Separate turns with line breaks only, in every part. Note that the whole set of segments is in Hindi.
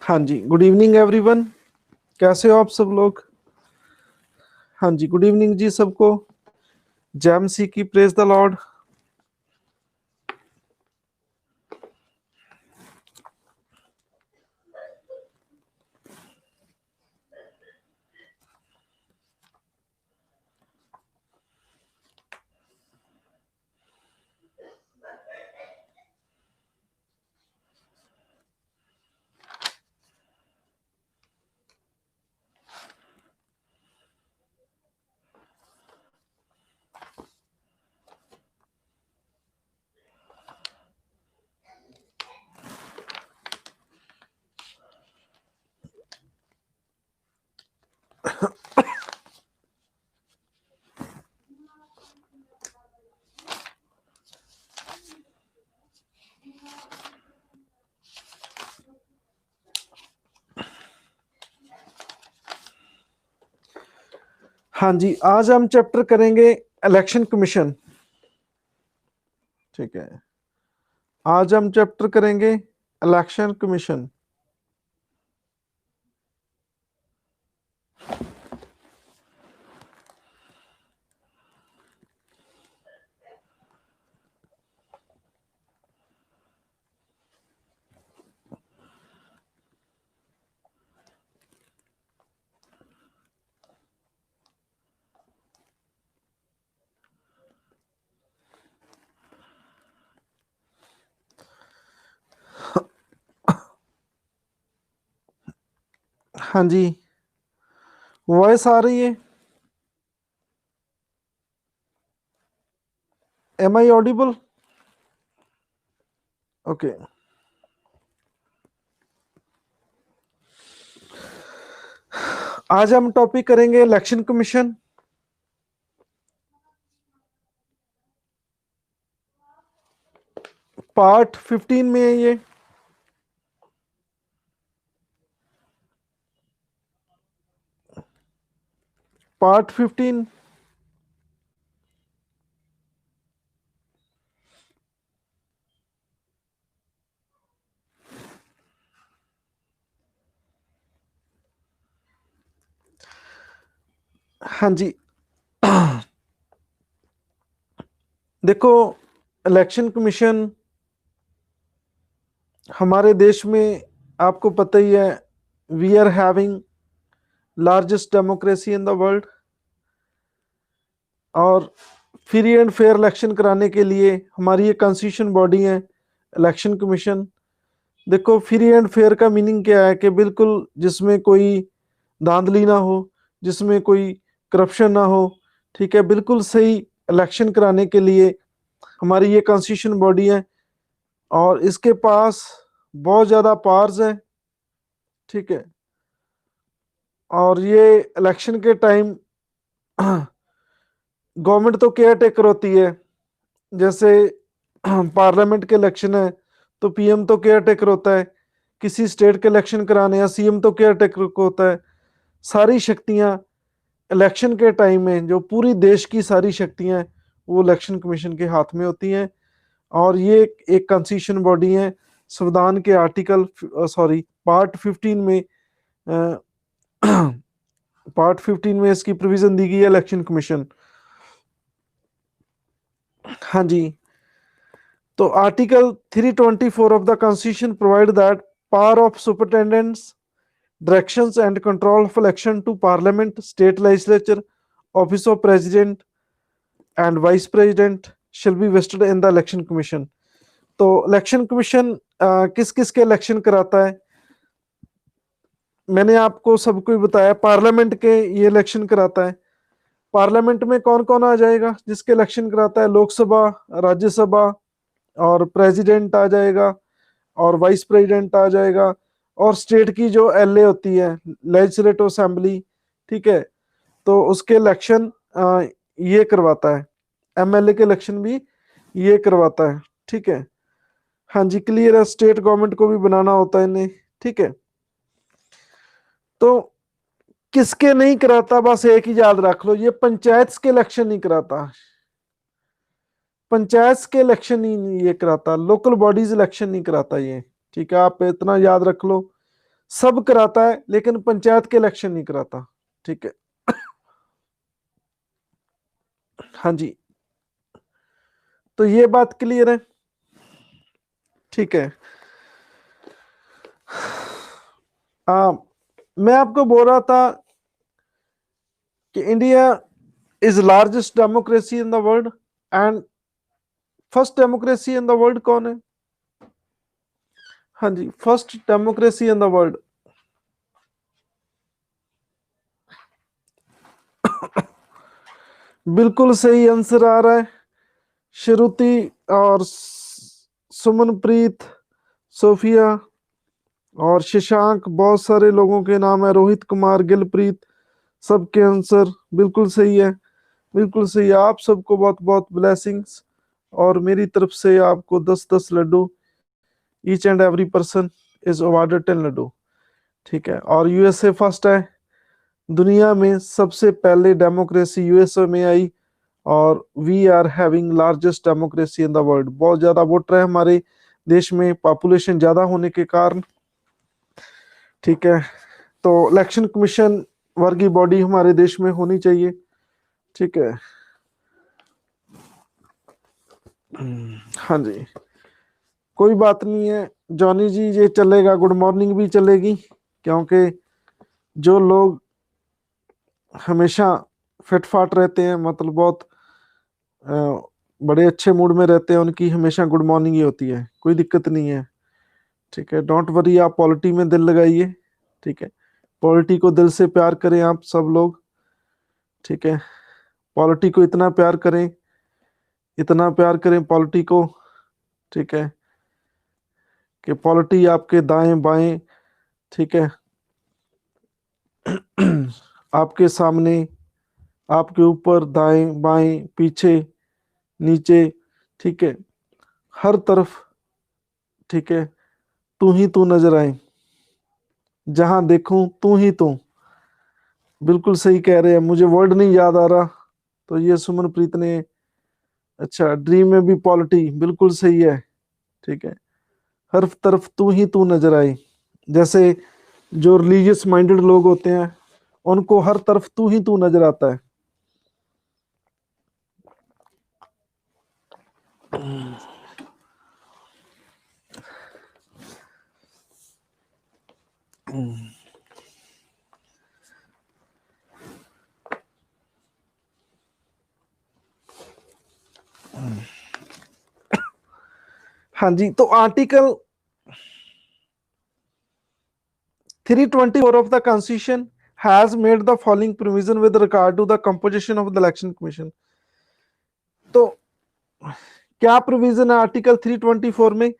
हाँ जी, गुड इवनिंग एवरीवन। कैसे हो आप सब लोग? हाँ जी, गुड इवनिंग जी सबको। जय मसीह की, प्रेज द लॉर्ड। हाँ जी, आज हम चैप्टर करेंगे इलेक्शन कमीशन। ठीक है, आज हम चैप्टर करेंगे इलेक्शन कमीशन। हाँ जी, वॉइस आ रही है? Am I audible? ओके। आज हम टॉपिक करेंगे इलेक्शन कमीशन। पार्ट 15 में है ये। पार्ट 15। हाँ जी, देखो, इलेक्शन कमीशन हमारे देश में, आपको पता ही है, we are having largest democracy in the world. और फ्री एंड फेयर इलेक्शन कराने के लिए हमारी ये कॉन्स्टिट्यूशन बॉडी है, इलेक्शन कमीशन। देखो, फ्री एंड फेयर का मीनिंग क्या है कि बिल्कुल जिसमें कोई धांधली ना हो, जिसमें कोई करप्शन ना हो। ठीक है, बिल्कुल सही इलेक्शन कराने के लिए हमारी ये कॉन्स्टिट्यूशन बॉडी है और इसके पास बहुत ज़्यादा पावर्स है। ठीक है, और ये इलेक्शन के टाइम गवर्नमेंट तो केयर टेकर होती है। जैसे पार्लियामेंट के इलेक्शन है तो पीएम तो केयर टेकर होता है, किसी स्टेट के इलेक्शन कराने या सीएम तो केयर टेकर को होता है। सारी शक्तियां इलेक्शन के टाइम में, जो पूरी देश की सारी शक्तियां हैं, वो इलेक्शन कमीशन के हाथ में होती हैं। और ये एक कॉन्स्टिट्यूशन बॉडी है। संविधान के आर्टिकल पार्ट 15 में पार्ट 15 में इसकी प्रोविजन दी गई है, इलेक्शन कमीशन। हाँ जी, तो article 324 of the constitution provide that power of superintendents directions and control of election to parliament, state legislature, office of president and vice president shall be vested in the election commission। तो इलेक्शन कमीशन किस किस के इलेक्शन कराता है? मैंने आपको सबको ही बताया, पार्लियामेंट के ये इलेक्शन कराता है। पार्लियामेंट में कौन कौन आ जाएगा जिसके इलेक्शन कराता है? लोकसभा, राज्यसभा, और प्रेसिडेंट आ जाएगा, और वाइस प्रेसिडेंट आ जाएगा, और स्टेट की जो एलए होती है, लेजिस्लेटिव असेंबली। ठीक है, तो उसके इलेक्शन ये करवाता है। एमएलए के इलेक्शन भी ये करवाता है। ठीक है, हाँ जी, क्लियर है। स्टेट गवर्नमेंट को भी बनाना होता है इन्हें। ठीक है, तो किसके नहीं कराता, बस एक ही याद रख लो, ये पंचायत के इलेक्शन नहीं कराता। पंचायत के इलेक्शन ही नहीं ये कराता, लोकल बॉडीज इलेक्शन नहीं कराता ये। ठीक है, आप इतना याद रख लो। सब कराता है लेकिन पंचायत के इलेक्शन नहीं कराता। ठीक है। हाँ जी, तो ये बात क्लियर है। ठीक है। मैं आपको बोल रहा था कि India is largest democracy in the world, and first democracy in the world कौन है? हाँ जी, first democracy in the world. बिल्कुल सही आंसर आ रहा है। श्रुति और सुमनप्रीत, सोफिया और शशांक, बहुत सारे लोगों के नाम है, रोहित कुमार, गिलप्रीत, सबके आंसर बिल्कुल सही है। बिल्कुल सही। आप सबको बहुत बहुत ब्लेसिंग्स, और मेरी तरफ से आपको 10-10 laddu, each and every person is awarded 10 laddu. ठीक है। और यूएसए फर्स्ट है, दुनिया में सबसे पहले डेमोक्रेसी यूएसए में आई, और we are having largest democracy in the world. बहुत ज्यादा वोटर है हमारे देश में, पॉपुलेशन ज्यादा होने के कारण। ठीक है। तो इलेक्शन कमीशन वर्गी बॉडी हमारे देश में होनी चाहिए। ठीक है। हाँ जी, कोई बात नहीं है जॉनी जी, ये चलेगा, गुड मॉर्निंग भी चलेगी, क्योंकि जो लोग हमेशा फिटफाट रहते हैं, मतलब बहुत बड़े अच्छे मूड में रहते हैं, उनकी हमेशा गुड मॉर्निंग ही होती है, कोई दिक्कत नहीं है। ठीक है, डोंट वरी, आप पॉलिटी में दिल लगाइए। ठीक है, पॉलिटी को दिल से प्यार करें आप सब लोग। ठीक है, पॉलिटी को इतना प्यार करें, इतना प्यार करें पॉलिटी को। ठीक है, कि पॉलिटी आपके दाएं बाएं, ठीक है, आपके सामने, आपके ऊपर, दाएं बाएं, पीछे, नीचे, ठीक है, हर तरफ। ठीक है, तू ही तू नजर आए, जहां देखूं तू ही तू। बिल्कुल सही कह रहे हैं, मुझे वर्ड नहीं याद आ रहा, तो ये सुमनप्रीत ने, अच्छा, ड्रीम में भी पॉलिटी, बिल्कुल सही है। ठीक है, हर तरफ तू ही तू नजर आए। जैसे जो रिलीजियस माइंडेड लोग होते हैं, उनको हर तरफ तू ही तू नजर आता है। हाँ जी, तो article 324 of the Constitution has made the following provision with regard to the composition of the election commission। तो क्या प्रोविजन है आर्टिकल 324 में?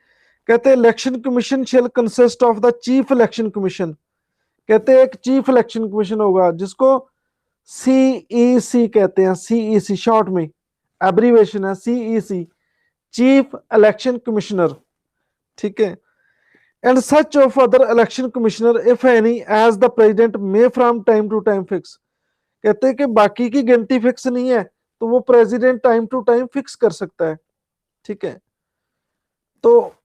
कहते हैं election commission shall consist of the chief election commission. कहते हैं एक चीफ इलेक्शन कमीशन होगा, जिसको सीईसी कहते हैं, सीईसी शॉर्ट में एब्रीवेशन है, सीईसी, चीफ इलेक्शन कमिश्नर। ठीक है, and such of other election commissioner if any as the president may from time to time fix। कहते हैं कि बाकी की गिनती फिक्स नहीं है, तो वो president time to time fix कर सकता है। ठीक है, तो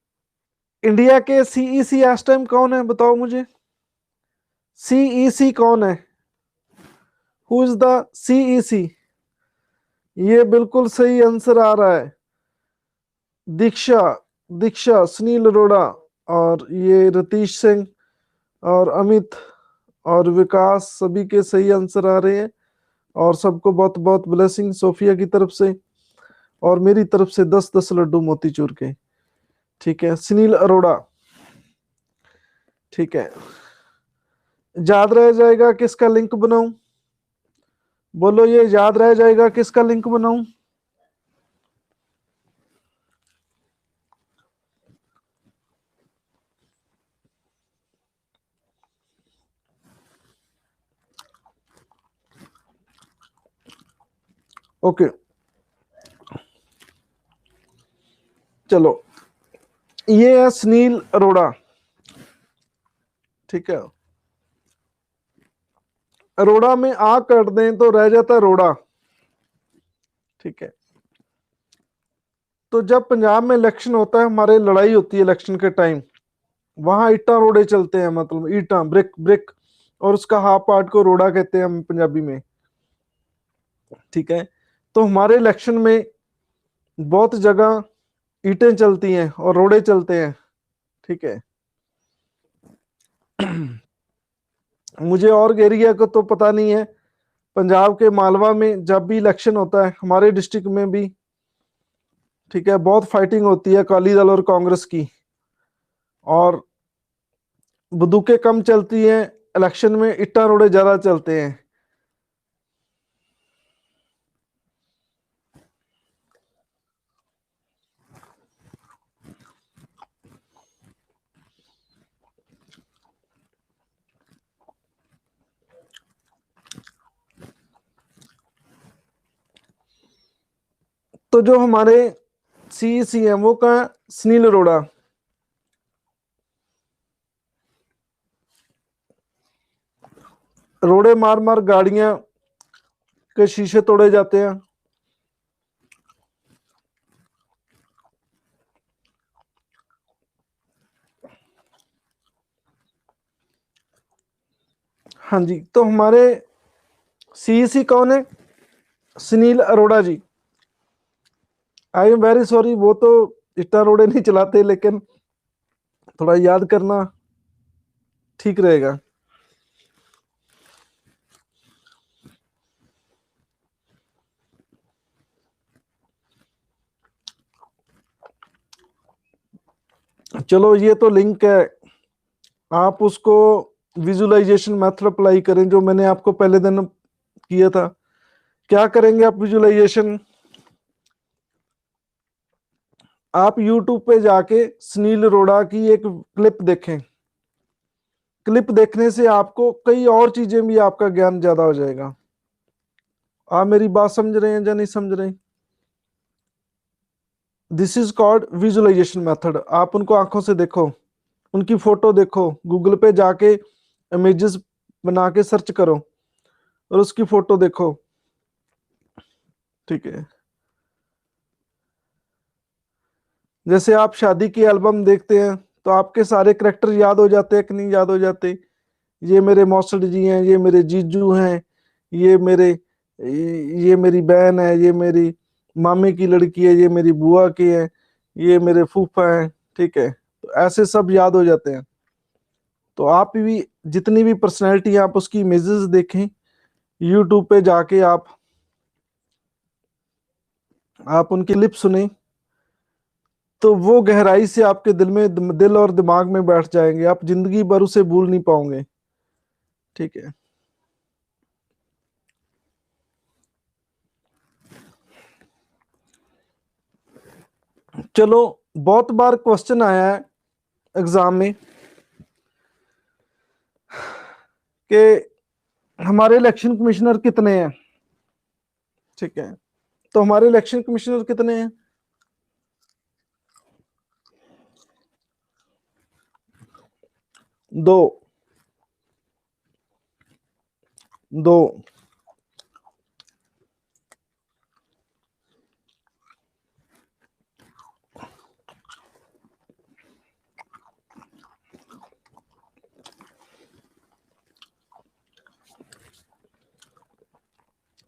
इंडिया के सीईसी इस टाइम कौन है, बताओ मुझे, सीईसी कौन है? Who is the CEC? ये बिल्कुल सही आंसर आ रहा है, दीक्षा, दीक्षा, सुनील अरोड़ा, और ये रतीश सिंह और अमित और विकास, सभी के सही आंसर आ रहे हैं। और सबको बहुत बहुत ब्लेसिंग सोफिया की तरफ से, और मेरी तरफ से 10-10 लड्डू मोतीचूर के। ठीक है, सुनील अरोड़ा। ठीक है, याद रह जाएगा किसका लिंक बनाऊं? बोलो, ये याद रह जाएगा किसका लिंक बनाऊं? ओके, चलो, ये है सुनील अरोड़ा। ठीक है, अरोड़ा में आ कर दें तो रह जाता है रोड़ा। ठीक है, तो जब पंजाब में इलेक्शन होता है, हमारे लड़ाई होती है इलेक्शन के टाइम, वहां ईटा रोड़े चलते हैं, मतलब ईटा ब्रिक ब्रिक, और उसका हाफ पार्ट को रोड़ा कहते हैं हम पंजाबी में। ठीक है, तो हमारे इलेक्शन में बहुत जगह ईंटें चलती हैं और रोड़े चलते हैं। ठीक है। मुझे और एरिया को तो पता नहीं है। पंजाब के मालवा में जब भी इलेक्शन होता है, हमारे डिस्ट्रिक्ट में भी, ठीक है, बहुत फाइटिंग होती है अकाली दल और कांग्रेस की, और बंदूकें कम चलती हैं इलेक्शन में, इट्टा रोड़े ज्यादा चलते हैं। तो जो हमारे सीईसी है वो कहाँ, सुनील अरोड़ा। रोड़े मार मार गाड़ियां के शीशे तोड़े जाते हैं। हाँ जी, तो हमारे सीईसी कौन है? सुनील अरोड़ा जी। आई एम वेरी सॉरी, वो तो इतना रोड़े नहीं चलाते, लेकिन थोड़ा याद करना ठीक रहेगा। चलो, ये तो लिंक है, आप उसको विजुअलाइजेशन मेथड अप्लाई करें जो मैंने आपको पहले दिन किया था। क्या करेंगे आप विजुअलाइजेशन? आप यूट्यूब पे जाके सुनील अरोड़ा की एक क्लिप देखें। क्लिप देखने से आपको कई और चीजें भी, आपका ज्ञान ज्यादा हो जाएगा। आप मेरी बात समझ रहे हैं या नहीं समझ रहे? This is called visualization method. आप उनको आंखों से देखो, उनकी फोटो देखो, गूगल पे जाके इमेजेस बना के सर्च करो और उसकी फोटो देखो। ठीक है। जैसे आप शादी की एल्बम देखते हैं तो आपके सारे करेक्टर याद हो जाते हैं कि नहीं याद हो जाते? ये मेरे मौसड़ जी हैं, ये मेरे जीजू हैं, ये मेरे ये मेरी बहन है, ये मेरी मामे की लड़की है, ये मेरी बुआ की है, ये मेरे फूफा हैं। ठीक है, तो ऐसे सब याद हो जाते हैं। तो आप भी जितनी भी पर्सनैलिटी, आप उसकी इमेजेस देखें यूट्यूब पे जाके, आप उनकी लिप सुने, तो वो गहराई से आपके दिल में, दिल और दिमाग में बैठ जाएंगे, आप जिंदगी भर उसे भूल नहीं पाओगे। ठीक है। चलो, बहुत बार क्वेश्चन आया है एग्जाम में कि हमारे इलेक्शन कमिश्नर कितने हैं? ठीक है, तो हमारे इलेक्शन कमिश्नर कितने हैं? दो। दो।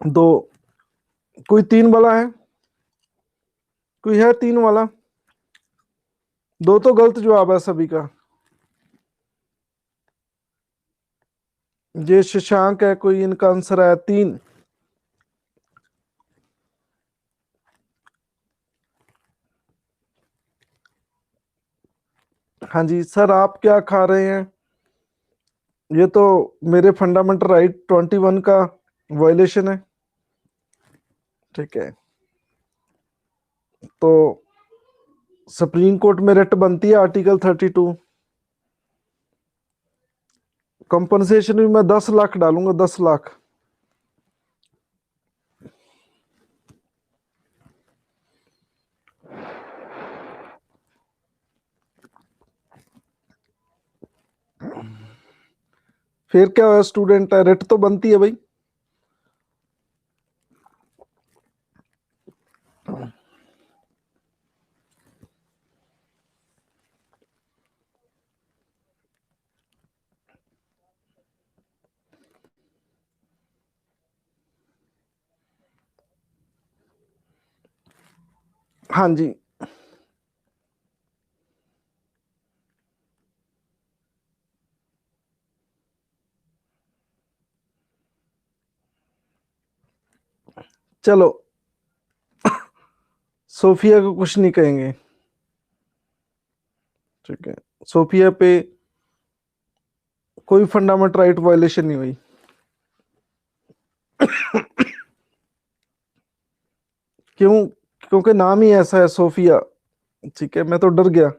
दो। कोई तीन वाला है? कोई है तीन वाला? दो तो गलत जवाब है सभी का। ये शशांक है, कोई इनका आंसर है तीन। हाँ जी सर, आप क्या खा रहे हैं? ये तो मेरे फंडामेंटल राइट 21 का वायलेशन है। ठीक है, तो सुप्रीम कोर्ट में रिट बनती है आर्टिकल 32। कंपनसेशन भी मैं 10 लाख डालूंगा, 10 लाख। फिर क्या हुआ, स्टूडेंट है, रिट तो बनती है भाई। हाँ जी, चलो सोफिया को कुछ नहीं कहेंगे, ठीक है। सोफिया पे कोई फंडामेंटल राइट वायलेशन नहीं हुई। क्यों? क्योंकि नाम ही ऐसा है सोफिया, ठीक है, मैं तो डर गया।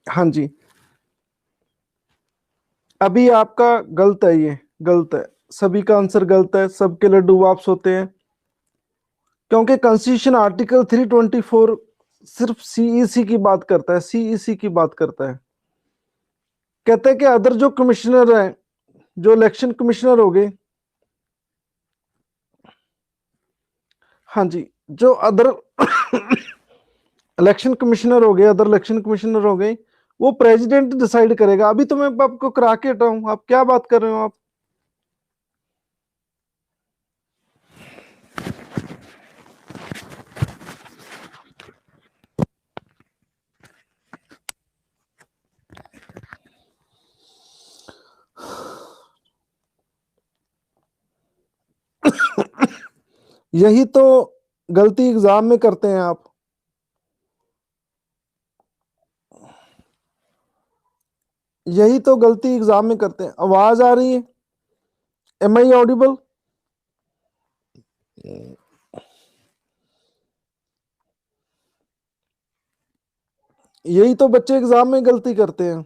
हाँ जी, अभी आपका गलत है, ये गलत है, सभी का आंसर गलत है, सबके लड्डू वापस होते हैं। क्योंकि कॉन्स्टिट्यूशन आर्टिकल 324 सिर्फ सीईसी की बात करता है, सीईसी की बात करता है। कहते हैं कि अदर जो कमिश्नर हैं, जो इलेक्शन कमिश्नर हो गए, हाँ जी, जो अदर इलेक्शन कमिश्नर हो गए, अदर इलेक्शन कमिश्नर हो गए, वो प्रेसिडेंट डिसाइड करेगा। अभी तो मैं आपको करा के हटा हूं, आप क्या बात कर रहे हो आप? यही तो गलती एग्जाम में करते हैं आप। यही तो गलती एग्जाम में करते हैं। आवाज आ रही है? Am I audible? यही तो बच्चे एग्जाम में गलती करते हैं,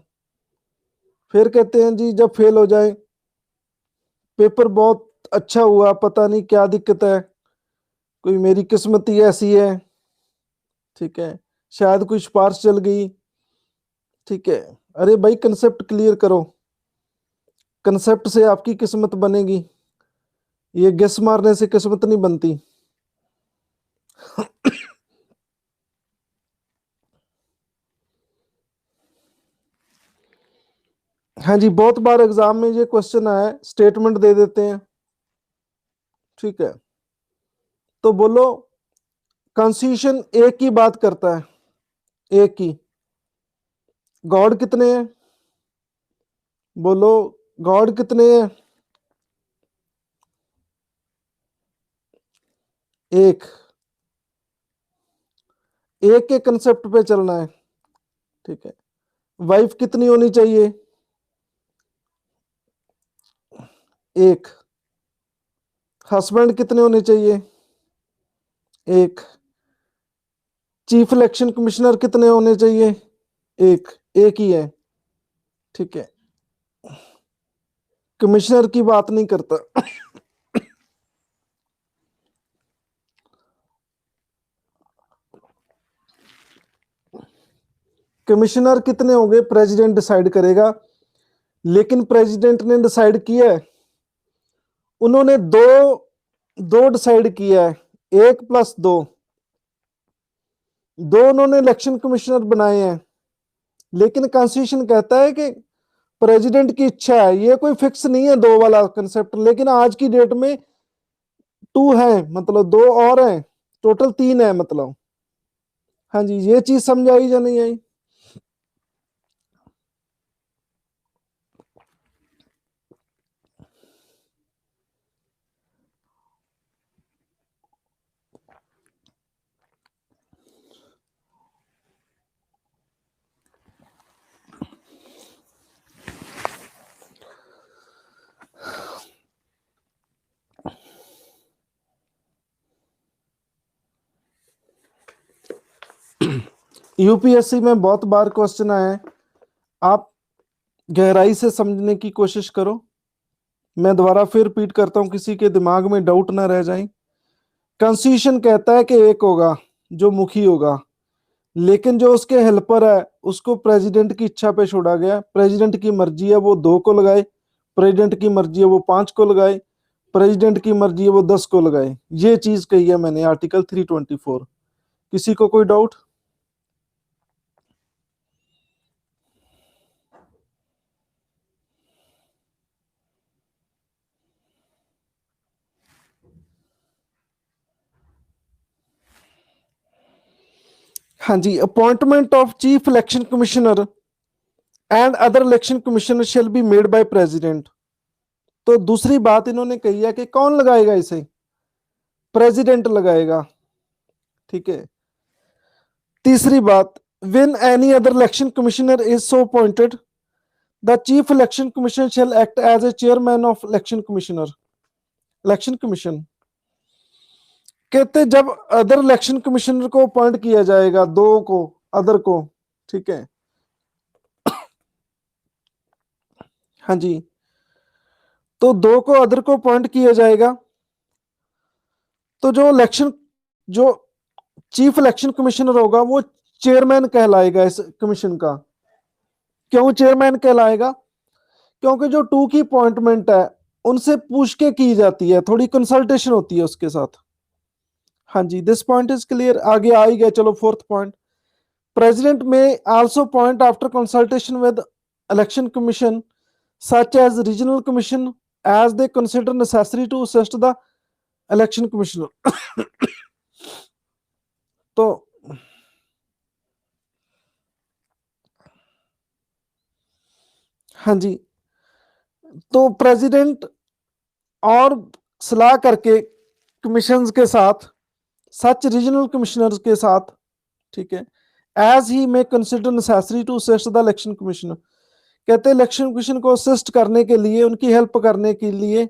फिर कहते हैं जी जब फेल हो जाए, पेपर बहुत अच्छा हुआ, पता नहीं क्या दिक्कत है, कोई मेरी किस्मत ही ऐसी है, ठीक है, शायद कोई सिफारिश चल गई, ठीक है। अरे भाई कंसेप्ट क्लियर करो, कंसेप्ट से आपकी किस्मत बनेगी, ये गेस मारने से किस्मत नहीं बनती। हाँ जी, बहुत बार एग्जाम में ये क्वेश्चन आया है, स्टेटमेंट दे देते हैं, ठीक है। तो बोलो कॉन्स्टिट्यूशन एक की बात करता है, एक की। गॉड कितने हैं? बोलो गॉड कितने हैं? एक। एक के कंसेप्ट पे चलना है, ठीक है। वाइफ कितनी होनी चाहिए? एक। हस्बैंड कितने होने चाहिए? एक। चीफ इलेक्शन कमिश्नर कितने होने चाहिए? एक। एक ही है, ठीक है। कमिश्नर की बात नहीं करता। कमिश्नर कितने होंगे प्रेसिडेंट डिसाइड करेगा, लेकिन प्रेसिडेंट ने डिसाइड किया है, उन्होंने दो दो डिसाइड किया है, 1+2, दो उन्होंने इलेक्शन कमिश्नर बनाए हैं। लेकिन कॉन्स्टिट्यूशन कहता है कि प्रेसिडेंट की इच्छा है, ये कोई फिक्स नहीं है दो वाला कंसेप्ट, लेकिन आज की डेट में टू है, मतलब दो और हैं, टोटल तीन है मतलब। हाँ जी, ये चीज समझ आई या नहीं आई? यूपीएससी में बहुत बार क्वेश्चन आया है, आप गहराई से समझने की कोशिश करो। मैं दोबारा फिर रिपीट करता हूं, किसी के दिमाग में डाउट ना रह जाए। कॉन्स्टिट्यूशन कहता है कि एक होगा जो मुखी होगा, लेकिन जो उसके हेल्पर है उसको प्रेसिडेंट की इच्छा पे छोड़ा गया। प्रेसिडेंट की मर्जी है वो 2 को लगाए, प्रेसिडेंट की मर्जी है वो 5 को लगाए, प्रेसिडेंट की मर्जी है वो 10 को लगाए। ये चीज कही है मैंने आर्टिकल 324। किसी को कोई डाउट? हाँ जी, appointment of chief election commissioner and other election commissioner shall be made by president. तो दूसरी बात इन्होंने कही है कि कौन लगाएगा इसे, प्रेसिडेंट लगाएगा, ठीक है। तीसरी बात, when any other election commissioner is so appointed the chief election commissioner shall act as a chairman of election commissioner, election commission. कहते जब अदर इलेक्शन कमिश्नर को अपॉइंट किया जाएगा, दो को, अदर को, ठीक है, हाँ जी, तो दो को अदर को अपॉइंट किया जाएगा, तो जो चीफ इलेक्शन कमिश्नर होगा वो चेयरमैन कहलाएगा इस कमीशन का। क्यों चेयरमैन कहलाएगा? क्योंकि जो टू की अपॉइंटमेंट है उनसे पूछ के की जाती है, थोड़ी कंसल्टेशन होती है उसके साथ। हाँ जी, दिस पॉइंट इज क्लियर। आगे आ ही गया, चलो फोर्थ पॉइंट। प्रेसिडेंट में also appoint after consultation with election commission such as regional commission as they consider necessary to assist the election commissioner। तो हाँ जी, तो प्रेसिडेंट और सलाह करके कमीशन के साथ, सच रीजनल कमिश्नर के साथ, ठीक है, as he may consider necessary to assist the election commissioner. कहते हैं इलेक्शन कमीशन को असिस्ट करने के लिए, उनकी हेल्प करने के लिए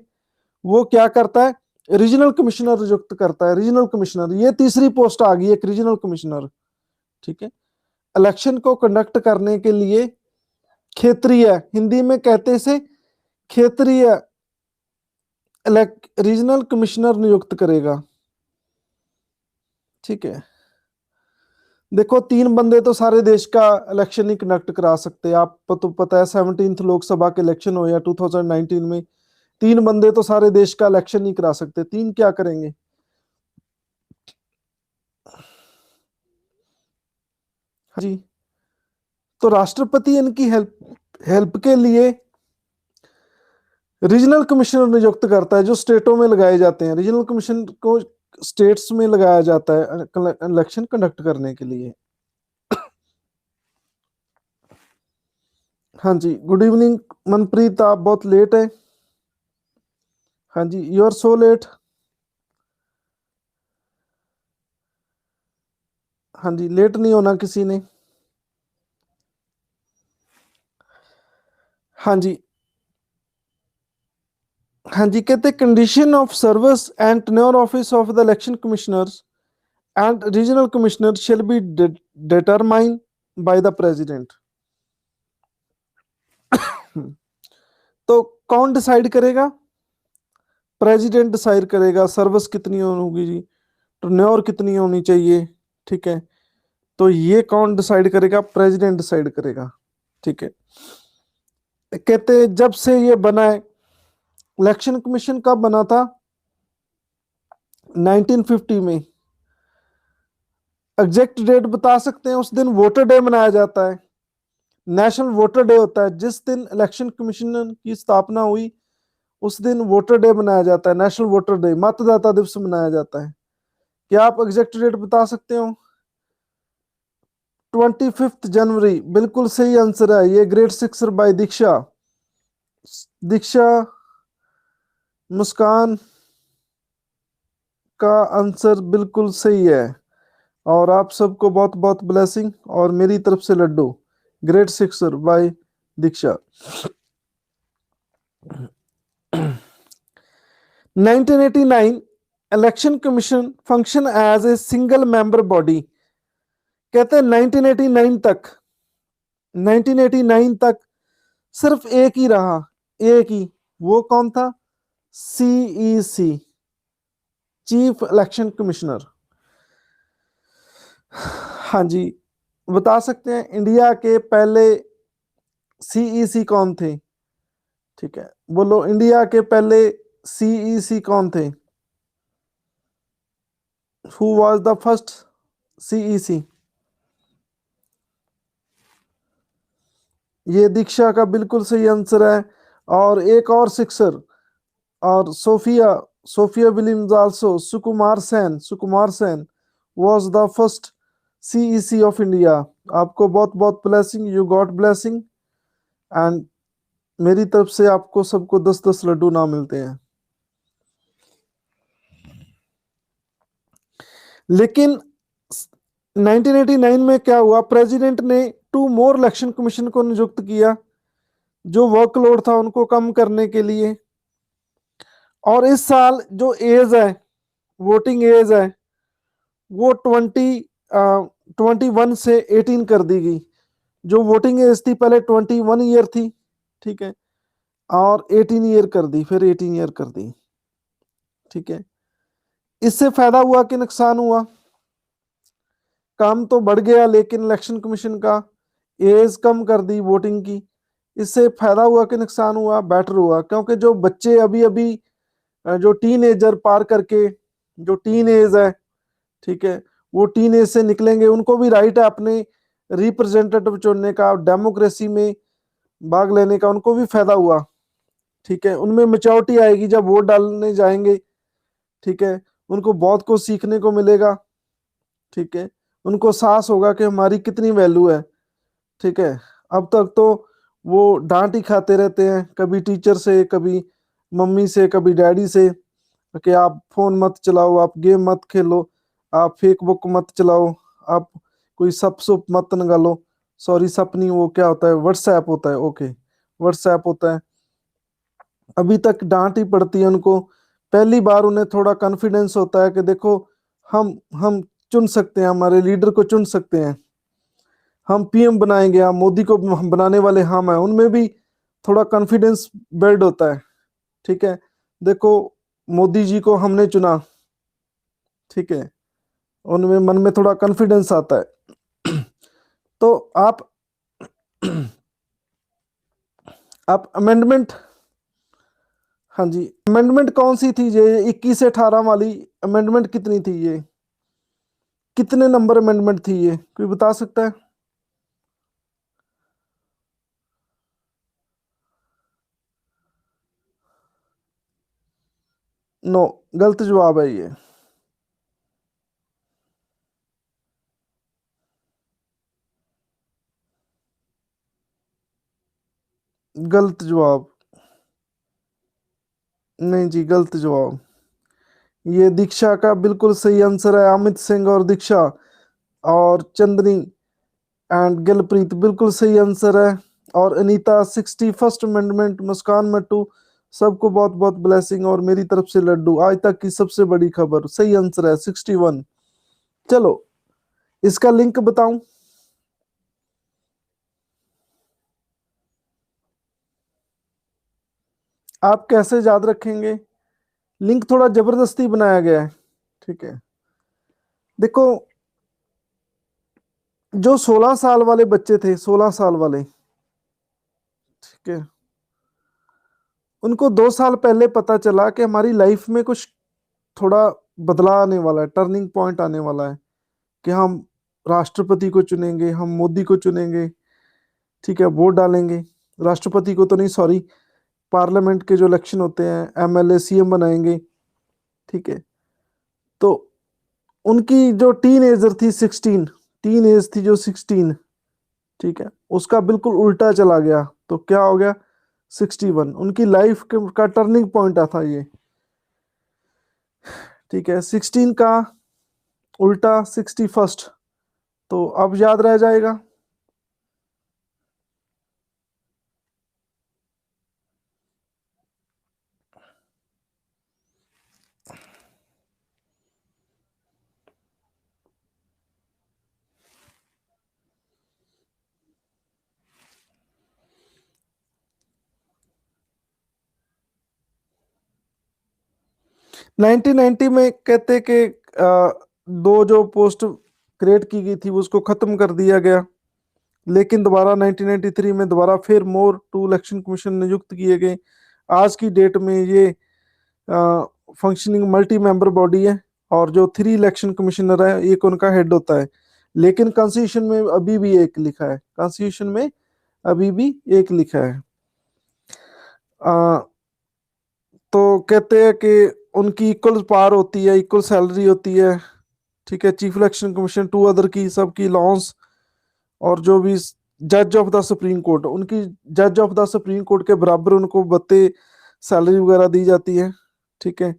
वो क्या करता है, रीजनल कमिश्नर नियुक्त करता है। रीजनल कमिश्नर, ये तीसरी पोस्ट आ गई, एक रीजनल कमिश्नर, ठीक है, इलेक्शन को कंडक्ट करने के लिए क्षेत्रीय, हिंदी में कहते से क्षेत्रीय रीजनल कमिश्नर नियुक्त करेगा, ठीक है। देखो, तीन बंदे तो सारे देश का इलेक्शन ही कंडक्ट करा सकते हैं। आपको तो पता है 17th लोकसभा के इलेक्शन हो या 2019 में, तीन बंदे तो सारे देश का इलेक्शन नहीं करा सकते, तीन क्या करेंगे? हाँ जी, तो राष्ट्रपति इनकी हेल्प के लिए रीजनल कमिश्नर नियुक्त करता है, जो स्टेटों में लगाए जाते हैं। रीजनल कमीशन को स्टेट्स में लगाया जाता है इलेक्शन कंडक्ट करने के लिए। हाँ जी, गुड इवनिंग मनप्रीत, आप बहुत लेट है। हाँ जी, यू आर सो लेट। हाँ जी, लेट नहीं होना किसी ने। हाँ जी, हाँ जी, कहते condition of service and tenure office of the election commissioners and regional commissioner shall be determine by the president. तो कौन डिसाइड करेगा? प्रेसिडेंट डिसाइड करेगा सर्विस कितनी होगी जी, टेन्योर कितनी होनी चाहिए, ठीक है। तो ये कौन डिसाइड करेगा? प्रेसिडेंट डिसाइड करेगा, ठीक है। कहते जब से ये बना है, इलेक्शन कमीशन कब बना था? 1950 में। एग्जैक्ट डेट बता सकते हैं? उस दिन वोटर डे मनाया जाता है, नेशनल वोटर डे होता है। जिस दिन इलेक्शन कमीशन की स्थापना हुई उस दिन वोटर डे मनाया जाता है, नेशनल वोटर डे, मतदाता दिवस मनाया जाता है। क्या आप एग्जैक्ट डेट बता सकते हो? 25 जनवरी, बिल्कुल सही आंसर है। ये ग्रेड सिक्सर बाय दीक्षा। दीक्षा, मुस्कान का आंसर बिल्कुल सही है। और आप सबको बहुत बहुत ब्लेसिंग, और मेरी तरफ से laddu. Great sixer by Diksha. 1989 election commission function as a single member body. कहते हैं 1989 तक सिर्फ एक ही रहा, एक ही। वो कौन था? CEC, chief election commissioner. हाँ जी, बता सकते हैं इंडिया के पहले सीईसी कौन थे? ठीक है, बोलो इंडिया के पहले सीईसी कौन थे? Who was the first CEC? ये दीक्षा का बिल्कुल सही आंसर है। और एक और सिक्सर, और Sophia Williams also. Sukumar Sen was the first CEC of India. आपको बहुत बहुत blessing, you got blessing. And मेरी तरफ से आपको सबको 10-10 लड्डू ना मिलते हैं। लेकिन 1989 में क्या हुआ, प्रेसिडेंट ने 2 मोर इलेक्शन कमीशन को नियुक्त किया, जो वर्कलोड था उनको कम करने के लिए। और इस साल जो एज है, वोटिंग एज है, वो 21 से 18 कर दी गई। जो वोटिंग एज थी पहले 21 ईयर थी, ठीक है, और 18 ईयर कर दी, फिर 18 ईयर कर दी, ठीक है। इससे फायदा हुआ कि नुकसान हुआ? काम तो बढ़ गया, लेकिन इलेक्शन कमीशन का एज कम कर दी वोटिंग की। इससे फायदा हुआ कि नुकसान हुआ? बेटर हुआ, क्योंकि जो बच्चे अभी अभी जो टीन एजर पार करके, जो टीन एज है, ठीक है, वो टीन एज से निकलेंगे, उनको भी राइट है अपने रिप्रेजेंटेटिव चुनने का, डेमोक्रेसी में भाग लेने का, उनको भी फायदा हुआ, ठीक है। उनमें मेच्योरिटी आएगी जब वोट डालने जाएंगे, ठीक है। उनको बहुत कुछ सीखने को मिलेगा, ठीक है। उनको साहस होगा कि हमारी कितनी वैल्यू है, ठीक है। अब तक तो वो डांट ही खाते रहते हैं, कभी टीचर से, कभी मम्मी से, कभी डैडी से, कि आप फोन मत चलाओ, आप गेम मत खेलो, आप फेसबुक मत चलाओ, आप कोई सप सुप मत निकालो। सॉरी, सप नहीं, वो क्या होता है, व्हाट्सएप होता है, ओके, व्हाट्सएप होता है। अभी तक डांट ही पड़ती है उनको। पहली बार उन्हें थोड़ा कॉन्फिडेंस होता है कि देखो, हम चुन सकते हैं, हमारे लीडर को चुन सकते हैं, हम पीएम बनाएंगे, हम मोदी को बनाने वाले हम हैं। उनमें भी थोड़ा कॉन्फिडेंस बिल्ड होता है, ठीक है। देखो, मोदी जी को हमने चुना, ठीक है, उनमें मन में थोड़ा कॉन्फिडेंस आता है। तो आप अमेंडमेंट, हाँ जी, अमेंडमेंट कौन सी थी ये 21 से 18 वाली? अमेंडमेंट कितनी थी ये, कितने नंबर अमेंडमेंट थी ये, कोई बता सकता है? नो, गलत जवाब है ये, गलत जवाब। नहीं जी, गलत जवाब। ये दीक्षा का बिल्कुल सही आंसर है, अमित सिंह और दीक्षा और चंदनी एंड गिलप्रीत, बिल्कुल सही आंसर है। और अनीता 61st अमेंडमेंट, मुस्कान मट्टू, सबको बहुत बहुत ब्लेसिंग और मेरी तरफ से लड्डू। आज तक की सबसे बड़ी खबर, सही आंसर है 61। चलो, इसका लिंक बताऊं? आप कैसे याद रखेंगे? लिंक थोड़ा जबरदस्ती बनाया गया है, ठीक है। देखो, जो 16 साल वाले बच्चे थे, 16 साल वाले, ठीक है, उनको 2 साल पहले पता चला कि हमारी लाइफ में कुछ थोड़ा बदलाव आने वाला है, टर्निंग पॉइंट आने वाला है, कि हम राष्ट्रपति को चुनेंगे, हम मोदी को चुनेंगे, ठीक है, वोट डालेंगे। राष्ट्रपति को तो नहीं, सॉरी, पार्लियामेंट के जो इलेक्शन होते हैं, एमएलए सीएम बनाएंगे, ठीक है। तो उनकी जो टीन एजर थी 16, टीन एज थी जो 16, ठीक है, उसका बिल्कुल उल्टा चला गया। तो क्या हो गया? 61 उनकी लाइफ का टर्निंग पॉइंट था ये, ठीक है। 16 का उल्टा 61st, तो अब याद रह जाएगा। 1990 में कहते कि दो जो पोस्ट क्रिएट की गई थी उसको खत्म कर दिया गया, लेकिन दोबारा 1993 में दोबारा फिर मोर टू इलेक्शन कमीशन नियुक्त किए गए। आज की डेट में ये फंक्शनिंग मल्टी मेंबर बॉडी है, और जो 3 इलेक्शन कमिश्नर है एक उनका हेड होता है। लेकिन कॉन्स्टिट्यूशन में अभी भी एक लिखा है, कॉन्स्टिट्यूशन में अभी भी एक लिखा है। तो कहते हैं कि उनकी इक्वल पावर होती है, इक्वल सैलरी होती है, ठीक है, chief election commission, two other की सबकी लॉन्स, और जो भी जज ऑफ द सुप्रीम कोर्ट, उनकी जज ऑफ द सुप्रीम कोर्ट के बराबर उनको बत्ते सैलरी वगैरह दी जाती है। ठीक है,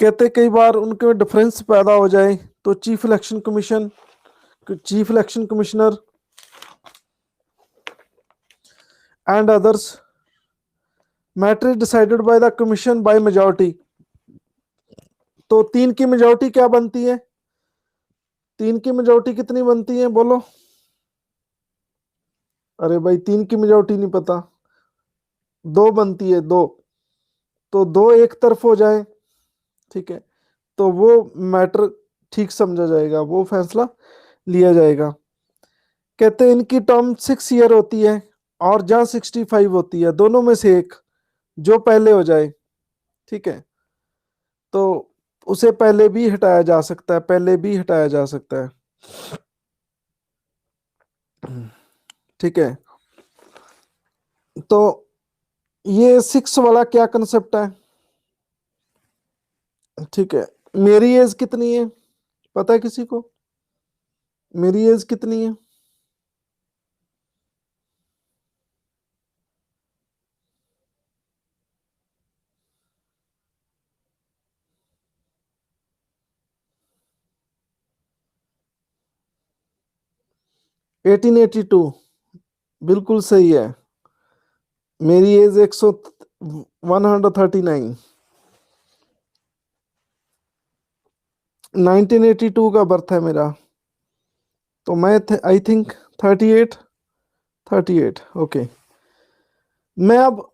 कहते कई बार उनके डिफरेंस पैदा हो जाए तो chief election commissioner and others matter decided by the commission by majority. तो 3 की मेजॉरिटी क्या बनती है? 3 की मेजॉरिटी कितनी बनती है बोलो? अरे भाई 3 की मेजॉरिटी नहीं पता? 2 बनती है, 2। तो 2 एक तरफ हो जाए, ठीक है, तो वो मैटर ठीक समझा जाएगा, वो फैसला लिया जाएगा। कहते हैं इनकी टर्म 6 ईयर होती है और जहां 65 होती है, दोनों में से एक जो पहले हो जाए, ठीक है, तो उसे पहले भी हटाया जा सकता है, पहले भी हटाया जा सकता है। ठीक है, तो ये 6 वाला क्या कंसेप्ट है? ठीक है, मेरी एज कितनी है पता है किसी को? मेरी एज कितनी है? एटीन 82, बिल्कुल सही है। मेरी एज 139, 1982 का बर्थ है मेरा। तो मैं आई थिंक 38, 38। ओके, मैं अब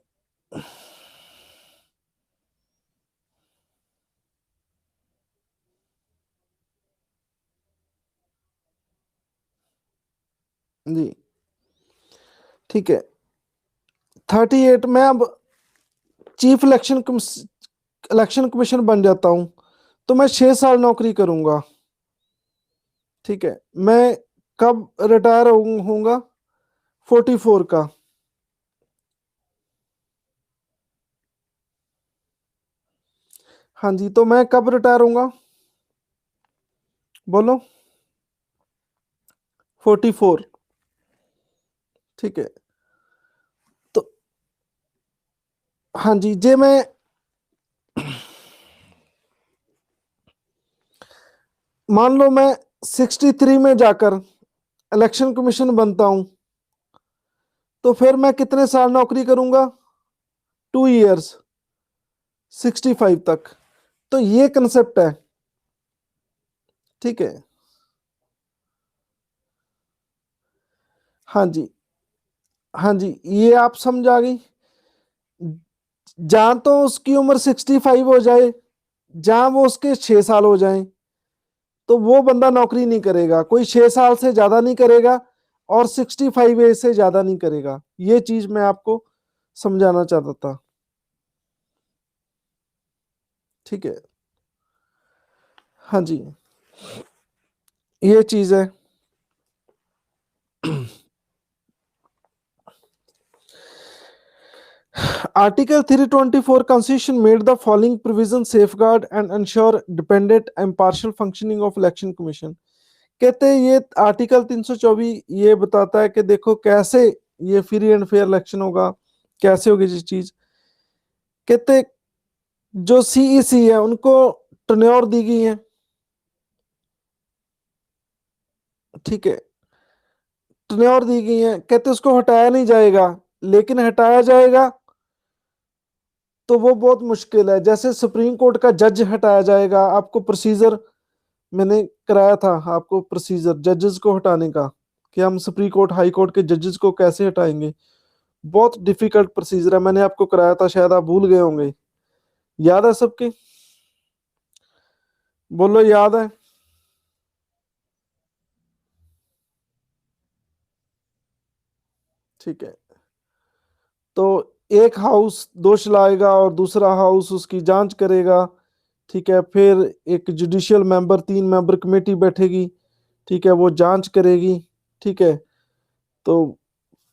जी ठीक है, 38 में अब चीफ इलेक्शन कमीशन बन जाता हूं, तो मैं 6 साल नौकरी करूंगा। ठीक है, मैं कब रिटायर होऊंगा? 44 का। हाँ जी, तो मैं कब रिटायर होऊंगा बोलो? 44। ठीक है, तो हाँ जी, जे मैं मान लो मैं 63 में जाकर इलेक्शन कमीशन बनता हूं, तो फिर मैं कितने साल नौकरी करूंगा? 2 इयर्स, 65 तक। तो ये कंसेप्ट है। ठीक है, हाँ जी, हाँ जी, ये आप समझ आ गई। जहां तो उसकी उम्र 65 हो जाए, जहां वो उसके 6 साल हो जाएं, तो वो बंदा नौकरी नहीं करेगा, कोई 6 साल से ज्यादा नहीं करेगा और 65 एज से ज्यादा नहीं करेगा। ये चीज मैं आपको समझाना चाहता था। ठीक है, हाँ जी, ये चीज है। Article 324 Constitution made the following provision safeguard and ensure dependent impartial functioning of election commission। कहते हैं ये आर्टिकल 324 ये बताता है कि देखो कैसे ये फ्री एंड फेयर इलेक्शन होगा, कैसे होगी ये चीज। कहते जो सीईसी है उनको टर्न्योर दी गई है, ठीक है, टर्न्योर दी गई है, कहते उसको हटाया नहीं जाएगा, लेकिन हटाया जाएगा तो वो बहुत मुश्किल है। जैसे सुप्रीम कोर्ट का जज हटाया जाएगा, आपको प्रोसीजर मैंने कराया था, आपको प्रोसीजर जजेस को हटाने का, कि हम सुप्रीम कोर्ट हाई कोर्ट के जजेस को कैसे हटाएंगे। बहुत डिफिकल्ट प्रोसीजर है, मैंने आपको कराया था, शायद आप भूल गए होंगे। याद है सबके? बोलो याद है? ठीक है, तो एक हाउस दोष लाएगा और दूसरा हाउस उसकी जांच करेगा। ठीक है, फिर एक जुडिशियल मेंबर, 3 मेंबर कमेटी बैठेगी, ठीक है, वो जांच करेगी। ठीक है, तो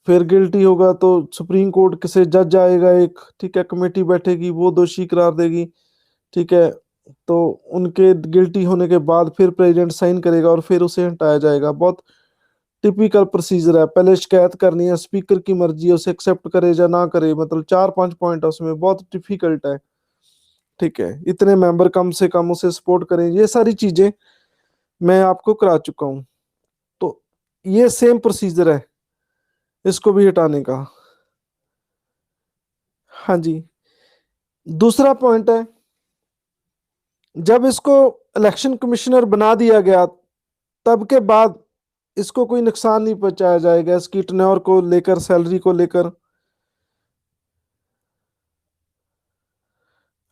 फिर गिल्टी होगा तो सुप्रीम कोर्ट से जज आएगा एक, ठीक है, कमेटी बैठेगी, वो दोषी करार देगी। ठीक है, तो उनके गिल्टी होने के बाद फिर प्रेसिडेंट साइन करेगा और फिर उसे हटाया जाएगा। बहुत टिपिकल प्रोसीजर है। पहले शिकायत करनी है, स्पीकर की मर्जी है, उसे एक्सेप्ट करे या ना करे, मतलब 4-5 पॉइंट है उसमें, बहुत डिफिकल्ट है। ठीक है, इतने मेंबर कम से कम उसे सपोर्ट करें, ये सारी चीजें मैं आपको करा चुका हूं। तो ये सेम प्रोसीजर है इसको भी हटाने का। हाँ जी। दूसरा पॉइंट है, जब इसको इलेक्शन कमिश्नर बना दिया गया तब के बाद इसको कोई नुकसान नहीं पहुंचाया जाएगा, इसकी टेन्योर को लेकर, सैलरी को लेकर।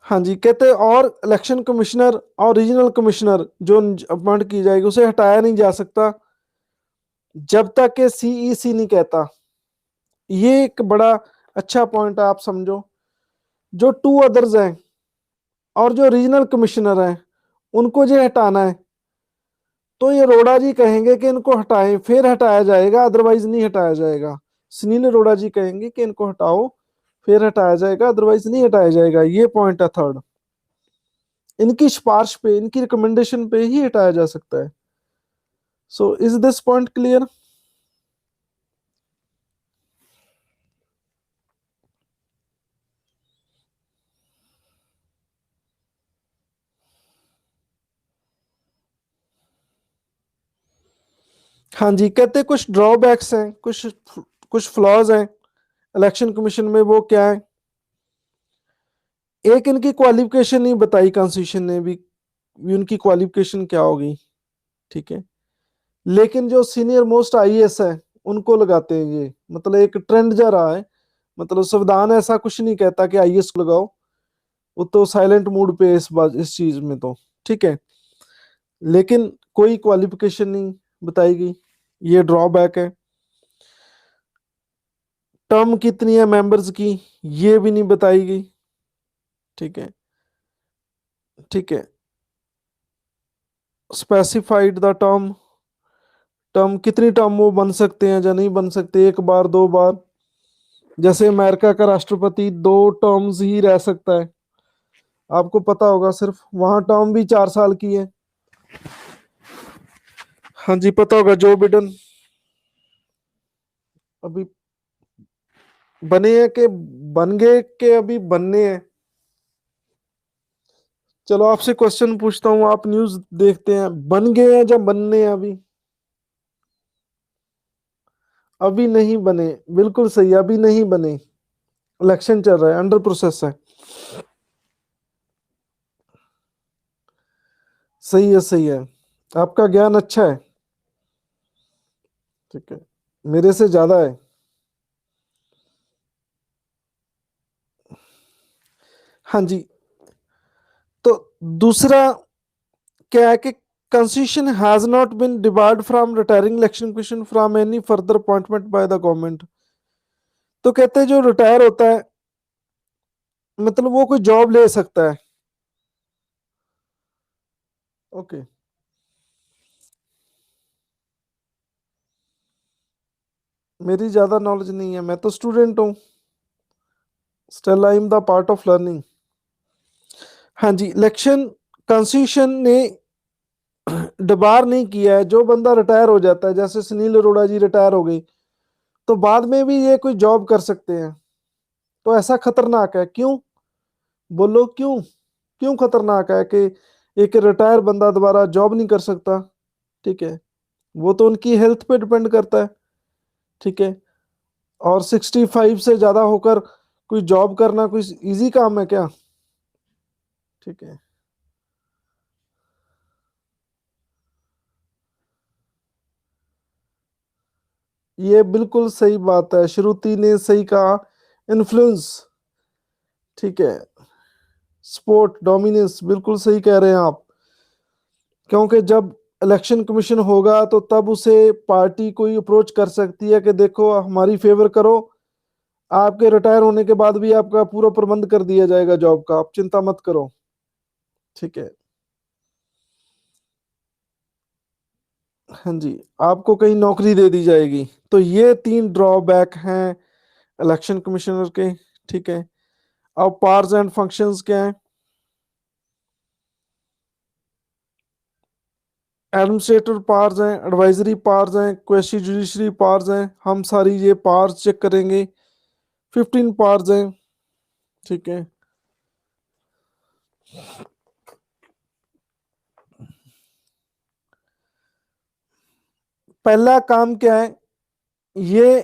हाँ जी, कहते हैं और इलेक्शन कमिश्नर और रीजनल कमिश्नर जो अपॉइंट की जाएगी उसे हटाया नहीं जा सकता जब तक के सीईसी नहीं कहता। ये एक बड़ा अच्छा पॉइंट है, आप समझो। जो टू अदर्स हैं और जो रीजनल कमिश्नर हैं उनको जो हटाना है तो ये अरोड़ा जी कहेंगे कि इनको हटाएं, फिर हटाया जाएगा, अदरवाइज नहीं हटाया जाएगा। सुनील अरोड़ा जी कहेंगे कि इनको हटाओ, फिर हटाया जाएगा, अदरवाइज नहीं हटाया जाएगा। ये पॉइंट है थर्ड। इनकी सिफारिश पे, इनकी रिकमेंडेशन पे ही हटाया जा सकता है। So is this point clear? हाँ जी, कहते कुछ ड्रॉबैक्स हैं, कुछ कुछ फ्लॉज हैं इलेक्शन कमीशन में। वो क्या है? एक, इनकी क्वालिफिकेशन नहीं बताई कॉन्स्टिट्यूशन ने भी उनकी क्वालिफिकेशन क्या होगी। ठीक है, लेकिन जो सीनियर मोस्ट आईएएस है उनको लगाते हैं ये, मतलब एक ट्रेंड जा रहा है। मतलब संविधान ऐसा कुछ नहीं कहता कि आईएएस को लगाओ, वो तो साइलेंट मूड पे है इस बात, इस चीज में तो। ठीक है, लेकिन कोई क्वालिफिकेशन नहीं बताई गई, ये ड्रॉबैक है। टर्म कितनी है मेंबर्स की, ये भी नहीं बताई गई। ठीक है, ठीक है, स्पेसिफाइड द टर्म, टर्म कितनी टर्म वो बन सकते हैं या नहीं बन सकते, एक बार, 2 बार। जैसे अमेरिका का राष्ट्रपति 2 टर्म्स ही रह सकता है, आपको पता होगा, सिर्फ वहां टर्म भी 4 साल की है। हाँ जी, पता होगा, जो बिडेन अभी बने हैं कि बन गए के अभी बनने हैं। चलो आपसे क्वेश्चन पूछता हूँ, आप न्यूज देखते हैं, बन गए हैं जब बनने हैं अभी? अभी नहीं बने, बिल्कुल सही, अभी नहीं बने, इलेक्शन चल रहा है, अंडर प्रोसेस है। सही है, सही है, आपका ज्ञान अच्छा है। ठीक है, मेरे से ज्यादा है। हाँ जी। तो दूसरा क्या है कि constitution has not been debarred from retiring election commission from any further appointment by the government। तो कहते हैं जो रिटायर होता है मतलब वो कोई जॉब ले सकता है। ओके, मेरी ज्यादा नॉलेज नहीं है, मैं तो स्टूडेंट हूँ, still I am the part of learning. हाँ जी, इलेक्शन कॉन्स्टिट्यूशन ने डिबार नहीं किया है। जो बंदा रिटायर हो जाता है, जैसे सुनील अरोड़ा जी रिटायर हो गई, तो बाद में भी ये कोई जॉब कर सकते हैं। तो ऐसा खतरनाक है क्यों? बोलो क्यों? क्यों खतरनाक है कि एक रिटायर बंदा दोबारा जॉब नहीं कर सकता? ठीक है, वो तो उनकी हेल्थ पे डिपेंड करता है। ठीक है, और 65 से ज्यादा होकर कोई जॉब करना कोई इजी काम है क्या? ठीक है, ये बिल्कुल सही बात है, श्रुति ने सही कहा। इन्फ्लुएंस, ठीक है, स्पोर्ट डोमिनेंस, बिल्कुल सही कह रहे हैं आप। क्योंकि जब इलेक्शन कमीशन होगा तो तब उसे पार्टी कोई अप्रोच कर सकती है कि देखो हमारी फेवर करो, आपके रिटायर होने के बाद भी आपका पूरा प्रबंध कर दिया जाएगा जॉब का, आप चिंता मत करो। ठीक है, हाँ जी, आपको कहीं नौकरी दे दी जाएगी। तो ये 3 ड्रॉबैक हैं इलेक्शन कमिश्नर के। ठीक है, अब पावर्स एंड फंक्शंस क्या हैं? एडमिनिस्ट्रेटर पावर्स हैं, एडवाइजरी पावर्स हैं, क्वेसी जुडिशरी पावर्स हैं, हम सारी ये पावर्स चेक करेंगे। 15 पावर्स हैं, ठीक है। पहला काम क्या है, ये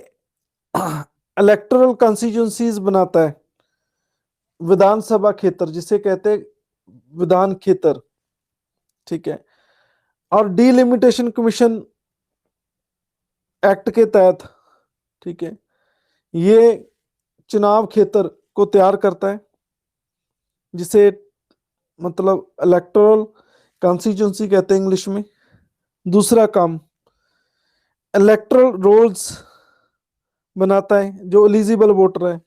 इलेक्टोरल कॉन्स्टिट्यूंसीज बनाता है, विधानसभा क्षेत्र जिसे कहते हैं विधान क्षेत्र, ठीक है। और डीलिमिटेशन कमीशन एक्ट के तहत, ठीक है, ये चुनाव क्षेत्र को तैयार करता है, जिसे मतलब इलेक्टोरल कॉन्स्टिट्यूंसी कहते हैं इंग्लिश में। दूसरा काम, इलेक्टोरल रोल्स बनाता है, जो एलिजिबल वोटर है,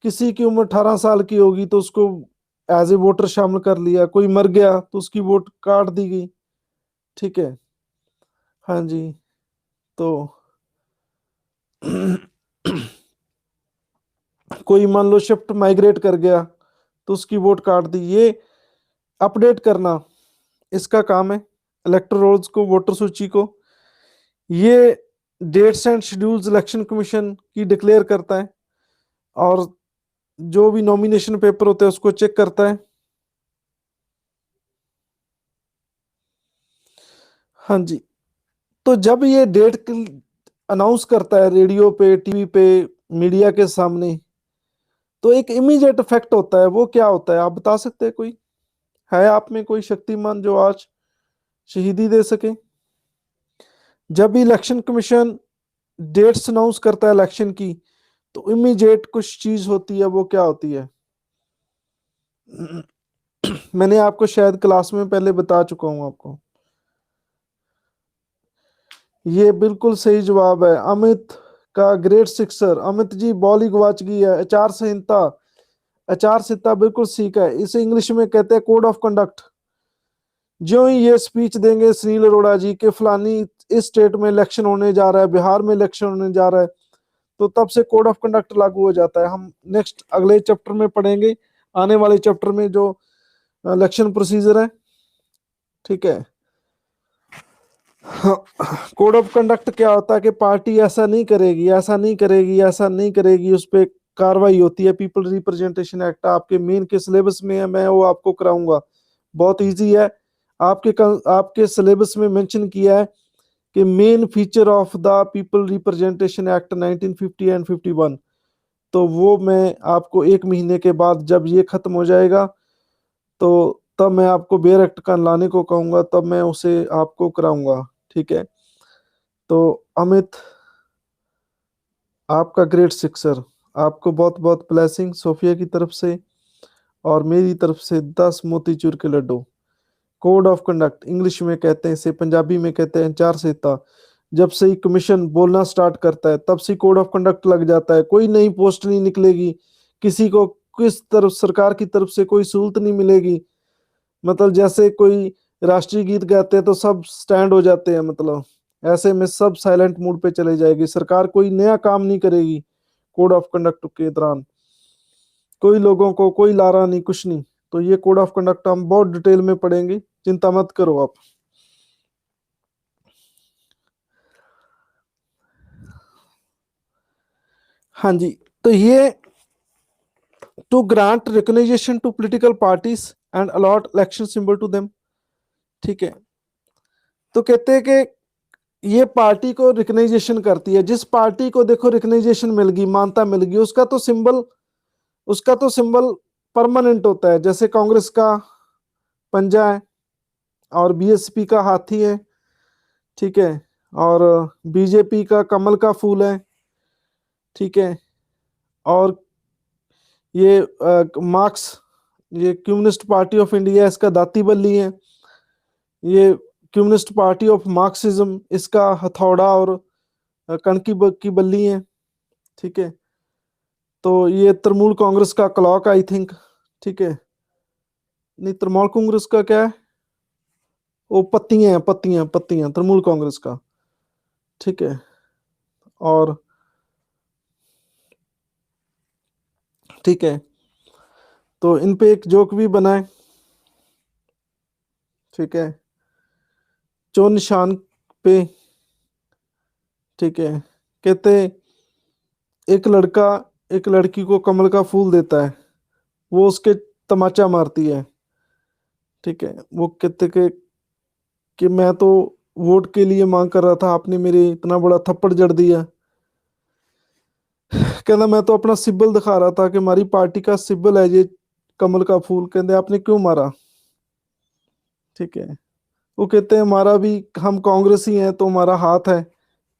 किसी की उम्र 18 साल की होगी तो उसको एज ए वोटर शामिल कर लिया, कोई मर गया तो उसकी वोट काट दी गई, ठीक है। हाँ जी। तो कोई मान लो शिफ्ट माइग्रेट कर गया तो उसकी वोट काट दी, ये अपडेट करना इसका काम है, इलेक्टोरल रोल्स को, वोटर सूची को। ये dates and schedules election commission की डिक्लेयर करता है, और जो भी नॉमिनेशन पेपर होते हैं उसको चेक करता है। हाँ जी। तो जब ये डेट अनाउंस करता है रेडियो पे, टीवी पे, मीडिया के सामने, तो एक इमीडिएट इफेक्ट होता है, वो क्या होता है आप बता सकते हैं? कोई है आप में कोई शक्तिमान जो आज शहीदी दे सके? जब इलेक्शन कमीशन डेट्स अनाउंस करता है इलेक्शन की, तो इमीडिएट कुछ चीज होती है, वो क्या होती है? मैंने आपको शायद क्लास में पहले बता चुका हूं आपको। ये बिल्कुल सही जवाब है, अमित का great sixer. Amit ji ball ही गवाच गई है। आचार संहिता, आचार संहिता बिल्कुल सीखा है, इसे इंग्लिश में कहते हैं कोड ऑफ कंडक्ट। जो ही ये स्पीच देंगे सुनील अरोड़ा जी के फलानी इस स्टेट में इलेक्शन होने जा रहा है, बिहार में इलेक्शन होने जा रहा है, तो तब से कोड ऑफ कंडक्ट लागू हो जाता है। हम नेक्स्ट अगले चैप्टर में पढ़ेंगे, आने वाले चैप्टर में, जो इलेक्शन प्रोसीजर है, ठीक है। कोड ऑफ कंडक्ट क्या होता है कि पार्टी ऐसा नहीं करेगी, ऐसा नहीं करेगी, ऐसा नहीं करेगी, उस पर कार्रवाई होती है। पीपल रिप्रेजेंटेशन एक्ट आपके मेन के सिलेबस में है, मैं वो आपको कराऊंगा, बहुत इजी है। आपके सिलेबस में मेंशन किया है कि main feature of the people representation act 1950 and 51, तो वो मैं आपको 1 महीने के बाद जब ये खत्म हो जाएगा, तो तब मैं आपको बेयर एक्ट का लाने को कहूंगा, तब मैं उसे आपको कराऊंगा, ठीक है। तो अमित, आपका ग्रेट सिक्सर, आपको बहुत बहुत ब्लेसिंग सोफिया की तरफ से, और मेरी तरफ से 10 मोतीचूर के laddu. Code of conduct English में कहते हैं इसे, पंजाबी में कहते हैं आचार संहिता। जब से ही कमीशन बोलना स्टार्ट करता है तब से कोड ऑफ कंडक्ट लग जाता है, कोई नई पोस्ट नहीं निकलेगी, किसी को किस तरफ सरकार की तरफ से कोई सहूलत नहीं मिलेगी। मतलब जैसे कोई राष्ट्रीय गीत गाते हैं तो सब स्टैंड हो जाते हैं, मतलब ऐसे में सब साइलेंट मोड पे चले जाएगी, सरकार कोई नया काम नहीं करेगी कोड ऑफ कंडक्ट के दौरान, कोई लोगों को कोई लारा नहीं, कुछ नहीं। तो ये कोड ऑफ कंडक्ट हम बहुत डिटेल में पढ़ेंगे, चिंता मत करो आप। हाँ जी। तो ये to grant recognition to political parties and allot election symbol to them, ठीक है। तो कहते हैं कि ये पार्टी को रिकॉग्नाइजेशन करती है, जिस पार्टी को देखो रिकॉग्नाइजेशन मिल गई, मान्यता मिल गई, उसका तो सिंबल परमानेंट होता है। जैसे कांग्रेस का पंजा है, और बीएसपी का हाथी है, ठीक है, और बीजेपी का कमल का फूल है, ठीक है। और ये मार्क्स, ये कम्युनिस्ट पार्टी ऑफ इंडिया, इसका दाती बल्ली है। ये कम्युनिस्ट पार्टी ऑफ मार्क्सिज्म, इसका हथौड़ा और की बल्ली है, ठीक है। तो ये तृणमूल कांग्रेस का क्लॉक आई थिंक, ठीक है। नहीं, तृणमूल कांग्रेस का क्या है, वो पत्तियां हैं, पत्तियां पत्तियां तृणमूल कांग्रेस का, ठीक है। और ठीक है, तो इन पे एक जोक भी बनाए, ठीक है। चौन निशान पे, ठीक है, कहते एक लड़का एक लड़की को कमल का फूल देता है, वो उसके तमाचा मारती है, ठीक है, वो कहते कि मैं तो वोट के लिए मांग कर रहा था, आपने मेरे इतना बड़ा थप्पड़ जड़ दिया। कहना मैं तो अपना सिंबल दिखा रहा था कि हमारी पार्टी का सिंबल है ये कमल का फूल, कहते आपने क्यों मारा, ठीक है। वो कहते हैं हमारा भी, हम कांग्रेसी हैं तो हमारा हाथ है,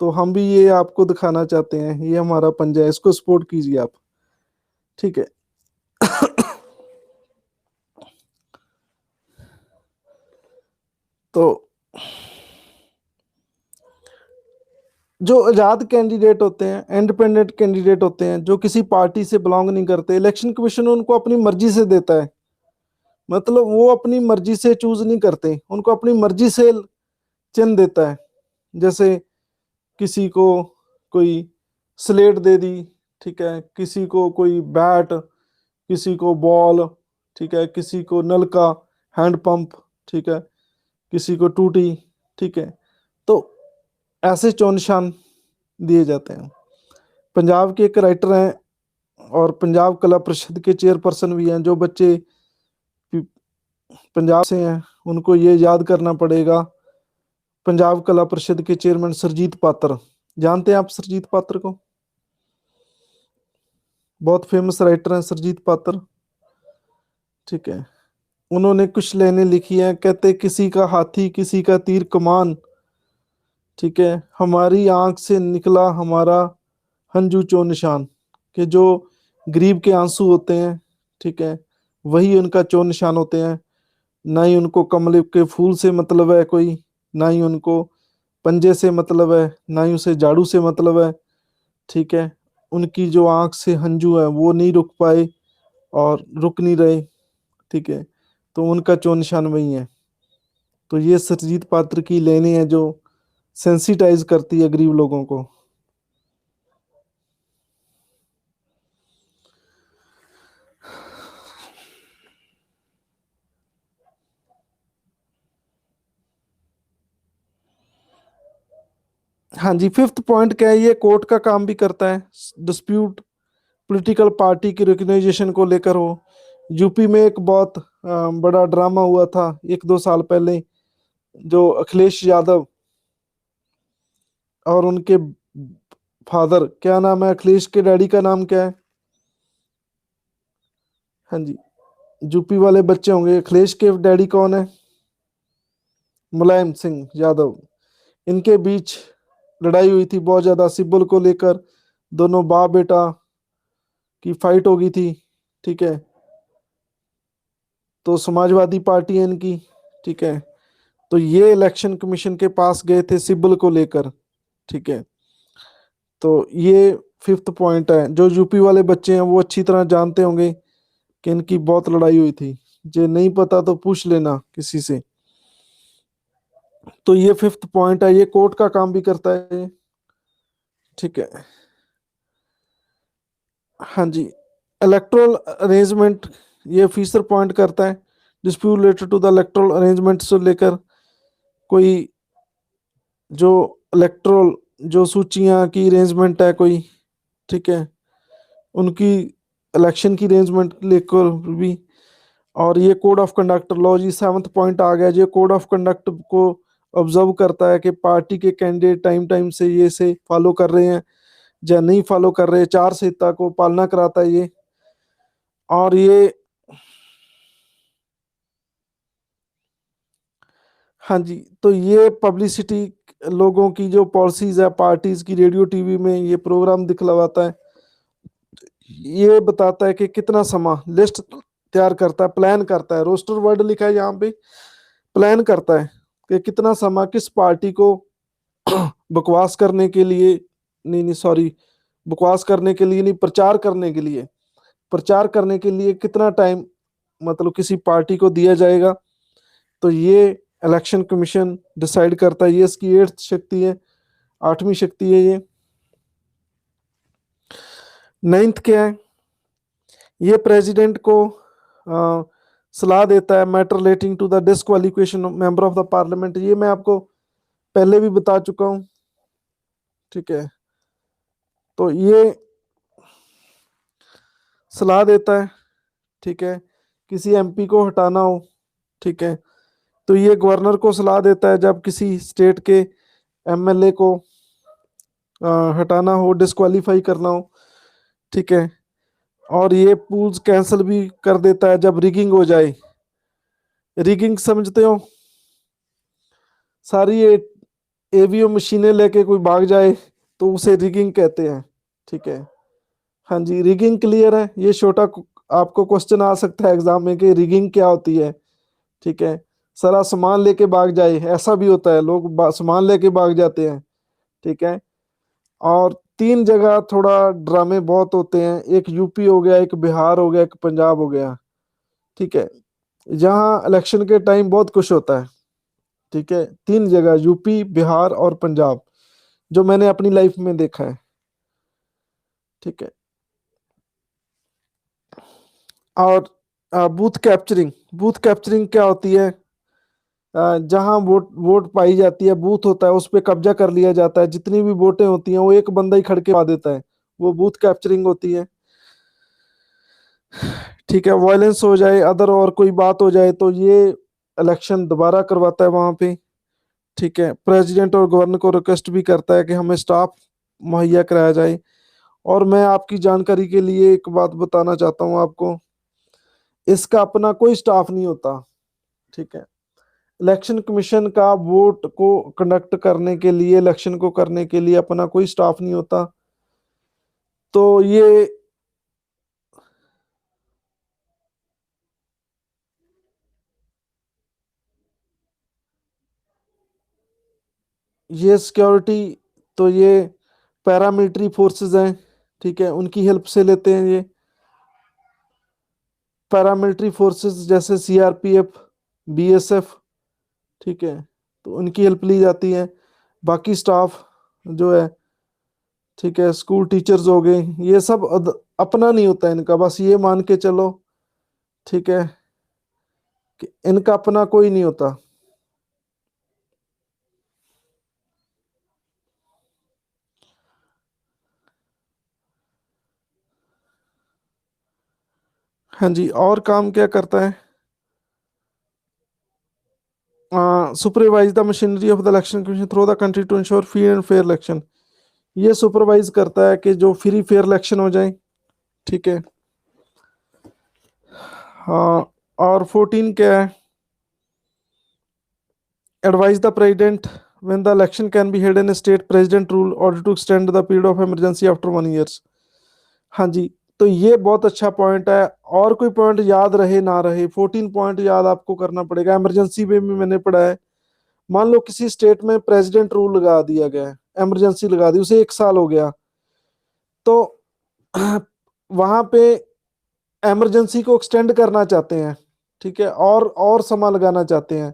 तो हम भी ये आपको दिखाना चाहते हैं, ये हमारा पंजा है, इसको सपोर्ट कीजिए आप, ठीक है। तो जो आजाद कैंडिडेट होते हैं, इंडिपेंडेंट कैंडिडेट होते हैं, जो किसी पार्टी से बिलोंग नहीं करते, इलेक्शन कमीशन उनको अपनी मर्जी से देता है, मतलब वो अपनी मर्जी से चूज नहीं करते, उनको अपनी मर्जी से चिन्ह देता है। जैसे किसी को कोई स्लेट दे दी, ठीक है, किसी को कोई बैट, किसी को बॉल, ठीक है, किसी को नल का हैंड पंप, ठीक है, किसी को टूटी, ठीक है। तो ऐसे चौन निशान दिए जाते हैं। पंजाब के एक राइटर हैं और पंजाब कला परिषद के चेयरपर्सन भी हैं, जो बच्चे पंजाब से हैं उनको ये याद करना पड़ेगा। पंजाब कला परिषद के चेयरमैन सरजीत पात्र, जानते हैं आप सरजीत पात्र को? बहुत फेमस राइटर हैं सरजीत पात्र, ठीक है। उन्होंने कुछ लाइनें लिखी हैं, कहते किसी का हाथी किसी का तीर कमान, ठीक है, हमारी आंख से निकला हमारा हंजू चो निशान, कि जो गरीब के आंसू होते हैं, ठीक है, वही उनका चो निशान होते हैं। ना ही उनको कमल के फूल से मतलब है कोई, ना ही उनको पंजे से मतलब है, ना ही उसे झाड़ू से मतलब है, ठीक है। उनकी जो आंख से हंजू है वो नहीं रुक पाए और रुक नहीं रहे, ठीक है, तो उनका चो निशान वही है। तो ये सरजीत पात्र की लाइनें हैं जो सेंसिटाइज करती है गरीब लोगों को। हाँ जी, फिफ्थ पॉइंट क्या है, ये कोर्ट का काम भी करता है। डिस्प्यूट पॉलिटिकल पार्टी की रिकग्नाइजेशन को लेकर हो, यूपी में एक बहुत बड़ा ड्रामा हुआ था 1-2 साल पहले, जो अखिलेश यादव और उनके फादर, क्या नाम है अखिलेश के डैडी का नाम क्या है? हाँ जी, यूपी वाले बच्चे होंगे, अखिलेश के डैडी कौन है? मुलायम सिंह यादव। इनके बीच लड़ाई हुई थी बहुत ज्यादा सिब्बल को लेकर, दोनों बाप बेटा की फाइट हो गई थी, ठीक है। तो समाजवादी पार्टी है इनकी, ठीक है। तो ये इलेक्शन कमीशन के पास गए थे सिब्बल को लेकर, ठीक है। तो ये फिफ्थ पॉइंट है, जो यूपी वाले बच्चे हैं वो अच्छी तरह जानते होंगे कि इनकी बहुत लड़ाई हुई थी। जे नहीं पता तो पूछ लेना किसी से। तो ये फिफ्थ पॉइंट है, ये कोर्ट का काम भी करता है, ठीक है। हाँ जी, इलेक्टोरल अरेंजमेंट ये फीसर पॉइंट करता है, dispute related to the electoral arrangement से लेकर कोई जो इलेक्टोरल जो सूचियां की अरेंजमेंट है कोई, ठीक है, उनकी इलेक्शन की अरेंजमेंट लेकर भी। और ये कोड ऑफ कंडक्ट लॉ जी, सेवंथ पॉइंट आ गया, ये कोड ऑफ कंडक्ट को ऑब्जर्व करता है कि पार्टी के कैंडिडेट टाइम टाइम से ये से फॉलो कर रहे हैं या नहीं फॉलो कर रहे, चार संहिता को पालना कराता है ये। और ये, हाँ जी, तो ये पब्लिसिटी लोगों की जो पॉलिसीज है पार्टीज की, रेडियो टीवी में ये प्रोग्राम दिखलवाता है, ये बताता है कि कितना समय लिस्ट तैयार करता है, प्लान करता है, रोस्टर वर्ड लिखा है यहाँ पे, प्लान करता है कि कितना समय किस पार्टी को बकवास करने के लिए, नहीं नहीं सॉरी, बकवास करने के लिए नहीं, प्रचार करने के लिए, प्रचार करने के लिए कितना टाइम मतलब किसी पार्टी को दिया जाएगा। तो ये इलेक्शन कमीशन डिसाइड करता है, ये इसकी एट्थ शक्ति है, आठवीं शक्ति है ये। नाइन्थ क्या है, ये प्रेसिडेंट को सलाह देता है matter relating to the disqualification member of the parliament. ये मैं आपको पहले भी बता चुका हूं। ठीक है, तो ये सलाह देता है। ठीक है, किसी एमपी को हटाना हो, ठीक है, तो ये गवर्नर को सलाह देता है जब किसी स्टेट के एमएलए को हटाना हो, डिस्क्वालीफाई करना हो। ठीक है, और ये पूल्स कैंसिल भी कर देता है जब रिगिंग हो जाए। रिगिंग समझते हो? सारी ये एवीओ मशीनें लेके कोई भाग जाए तो उसे रिगिंग कहते हैं। ठीक है, हाँ जी, रिगिंग क्लियर है? ये छोटा आपको क्वेश्चन आ सकता है एग्जाम में कि रिगिंग क्या होती है। ठीक है, सारा सामान लेके भाग जाए, ऐसा भी होता है, लोग सामान लेके भाग जाते हैं। ठीक है, और तीन जगह थोड़ा ड्रामे बहुत होते हैं, एक यूपी हो गया, एक बिहार हो गया, एक पंजाब हो गया। ठीक है, जहाँ इलेक्शन के टाइम बहुत कुछ होता है। ठीक है, तीन जगह, यूपी, बिहार और पंजाब, जो मैंने अपनी लाइफ में देखा है। ठीक है, और बूथ कैप्चरिंग, बूथ कैप्चरिंग क्या होती है? जहां वोट वोट पाई जाती है, बूथ होता है, उस पर कब्जा कर लिया जाता है, जितनी भी वोटें होती हैं वो एक बंदा ही खड़ के पा देता है, वो बूथ कैप्चरिंग होती है। ठीक है, वायलेंस हो जाए, अदर और कोई बात हो जाए तो ये इलेक्शन दोबारा करवाता है वहां पे। ठीक है, प्रेसिडेंट और गवर्नर को रिक्वेस्ट भी करता है कि हमें स्टाफ मुहैया कराया जाए। और मैं आपकी जानकारी के लिए एक बात बताना चाहता हूँ आपको, इसका अपना कोई स्टाफ नहीं होता। ठीक है, इलेक्शन कमीशन का वोट को कंडक्ट करने के लिए, इलेक्शन को करने के लिए अपना कोई स्टाफ नहीं होता। तो ये सिक्योरिटी, तो ये पैरामिलिट्री फोर्सेस हैं। ठीक है, उनकी हेल्प से लेते हैं ये पैरामिलिट्री फोर्सेस, जैसे सीआरपीएफ, बीएसएफ। ठीक है, तो उनकी हेल्प ली जाती है। बाकी स्टाफ जो है, ठीक है, स्कूल टीचर्स हो गए, ये सब अपना नहीं होता इनका, बस ये मान के चलो। ठीक है, कि इनका अपना कोई नहीं होता। हाँ जी, और काम क्या करता है? Supervise the machinery of the election commission through the country to ensure free and fair election. ये सुपरवाइज करता है कि जो फ्री फेयर इलेक्शन हो जाए। ठीक है, हाँ, और 14 क्या है? Advise the president when the election can be held in a state, president rule order to extend the period of emergency after 1 year। हाँ जी, तो ये बहुत अच्छा पॉइंट है। और कोई पॉइंट याद रहे ना रहे, 14 पॉइंट याद आपको करना पड़ेगा। इमरजेंसी में भी मैंने पढ़ा है। मान लो किसी स्टेट में प्रेसिडेंट रूल लगा दिया गया है, इमरजेंसी लगा दी, उसे 1 साल हो गया, तो वहां पे इमरजेंसी को एक्सटेंड करना चाहते हैं। ठीक है, और समय लगाना चाहते हैं,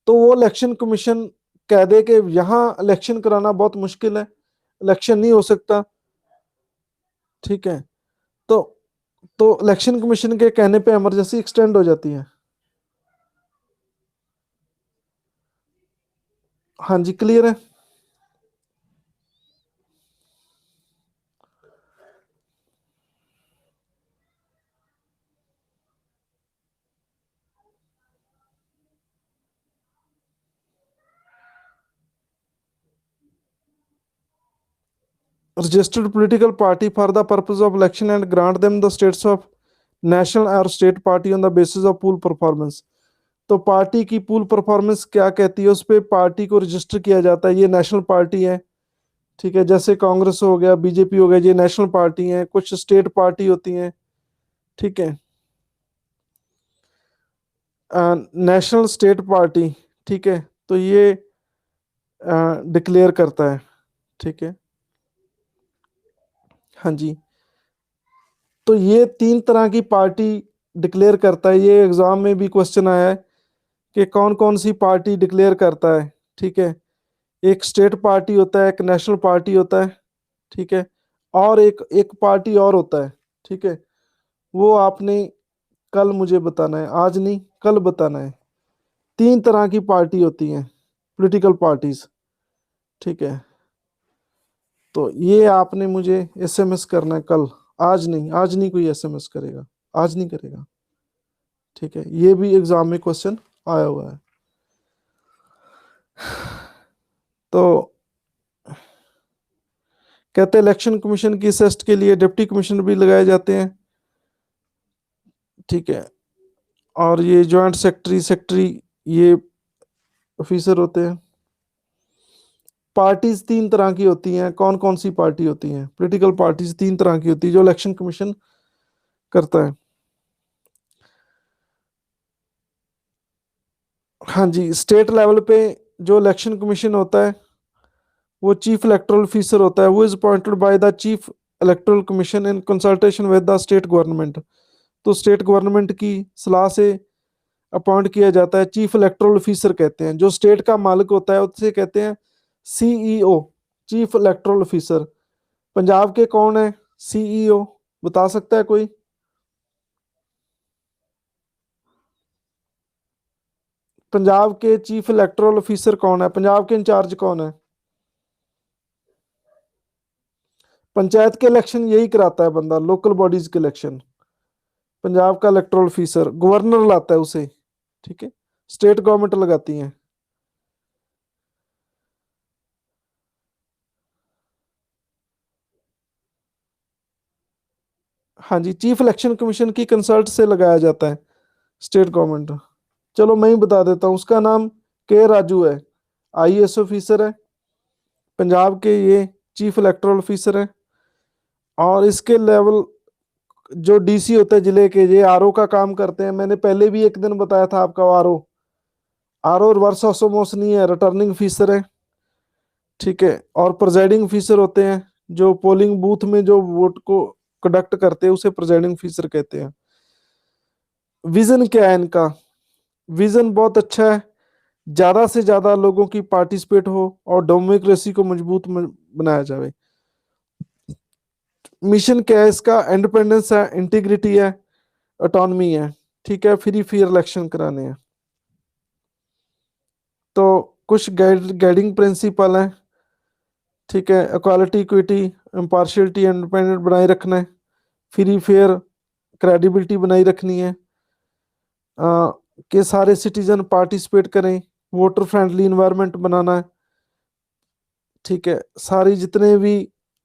तो वो इलेक्शन कमीशन कह दे कि यहाँ इलेक्शन कराना बहुत मुश्किल है, इलेक्शन नहीं हो सकता। ठीक है, तो इलेक्शन कमीशन के कहने पे इमरजेंसी एक्सटेंड हो जाती है। हाँ जी, क्लियर है। Registered political party for the purpose of election and grant them the status of national और state party on the basis of poll performance. तो पार्टी की पूल परफॉर्मेंस क्या कहती है, उस पे पार्टी को रजिस्टर किया जाता है। ये नेशनल पार्टी है। ठीक है, जैसे कांग्रेस हो गया, बीजेपी हो गया, ये नेशनल पार्टी है। कुछ स्टेट पार्टी होती हैं। ठीक है, नेशनल स्टेट पार्टी। ठीक है, तो ये डिक्लेयर करता है। ठीक है, हाँ जी, तो ये तीन तरह की पार्टी डिक्लेयर करता है। ये एग्जाम में भी क्वेश्चन आया है कि कौन कौन सी पार्टी डिक्लेयर करता है। ठीक है, एक स्टेट पार्टी होता है, एक नेशनल पार्टी होता है। ठीक है, और एक एक पार्टी और होता है। ठीक है, वो आपने कल मुझे बताना है, आज नहीं, कल बताना है। तीन तरह की पार्टी होती हैं, पॉलिटिकल पार्टीज। ठीक है, तो ये आपने मुझे एसएमएस करना है कल, आज नहीं, आज नहीं कोई एसएमएस करेगा, आज नहीं करेगा। ठीक है, ये भी एग्जाम में क्वेश्चन आया हुआ है। तो कहते हैं इलेक्शन कमीशन की असिस्ट के लिए डिप्टी कमिश्नर भी लगाए जाते हैं। ठीक है, और ये जॉइंट सेक्रेटरी सेक्रेटरी ये ऑफिसर होते हैं। पार्टीज तीन तरह की होती हैं, कौन कौन सी पार्टी होती हैं? पॉलिटिकल पार्टीज तीन तरह की होती है जो इलेक्शन कमीशन करता है। हाँ जी, स्टेट लेवल पे जो इलेक्शन कमीशन होता है वो चीफ इलेक्टोरल ऑफिसर होता है, वो is appointed by the chief electoral commission in consultation with the state government. तो स्टेट गवर्नमेंट की सलाह से अपॉइंट किया जाता है, चीफ इलेक्टोरल ऑफिसर कहते हैं। जो स्टेट का मालिक होता है उसे कहते हैं CEO, chief electoral officer. Punjab के कौन है सीईओ, बता सकता है कोई? पंजाब के चीफ इलेक्टोरल ऑफिसर कौन है? पंजाब के इंचार्ज कौन है? पंचायत के इलेक्शन यही कराता है बंदा, लोकल बॉडीज के इलेक्शन। पंजाब का इलेक्टोरल ऑफिसर गवर्नर लाता है उसे। ठीक है, स्टेट गवर्नमेंट लगाती है। हाँ जी, चीफ इलेक्शन कमीशन की कंसल्ट से लगाया जाता है स्टेट गवर्नमेंट। चलो मैं ही बता देता हूँ, उसका नाम के राजू है, आईएएस ऑफिसर है पंजाब के, ये चीफ इलेक्टोरल ऑफिसर है। और इसके लेवल जो डीसी होते हैं जिले के, ये आरओ का काम करते हैं। मैंने पहले भी एक दिन बताया था आपका, आरओ, आरओ रिवर्स ऑसोमोस नहीं है, रिटर्निंग ऑफिसर है। ठीक है, और प्रिजाइडिंग ऑफिसर होते हैं जो पोलिंग बूथ में जो वोट को कंडक्ट करते हैं, उसे प्रिजाइडिंग ऑफिसर कहते हैं। विजन क्या है इनका? विजन बहुत अच्छा है, ज्यादा से ज्यादा लोगों की पार्टिसिपेट हो और डेमोक्रेसी को मजबूत बनाया जाए। मिशन क्या है इसका? इंडिपेंडेंस है, इंटीग्रिटी है, ऑटोनमी है। ठीक है, फ्री फेयर इलेक्शन कराने हैं। तो कुछ गाइडिंग प्रिंसिपल हैं। ठीक है, इक्वालिटी, इक्विटी, इम्पार्शियलिटी, इंडिपेंडेंट बनाए रखना है, फ्री फेयर, क्रेडिबिलिटी बनाई रखनी है, कि सारे सिटीजन पार्टिसिपेट करें, वोटर फ्रेंडली इन्वायरमेंट बनाना है। ठीक है, सारी जितने भी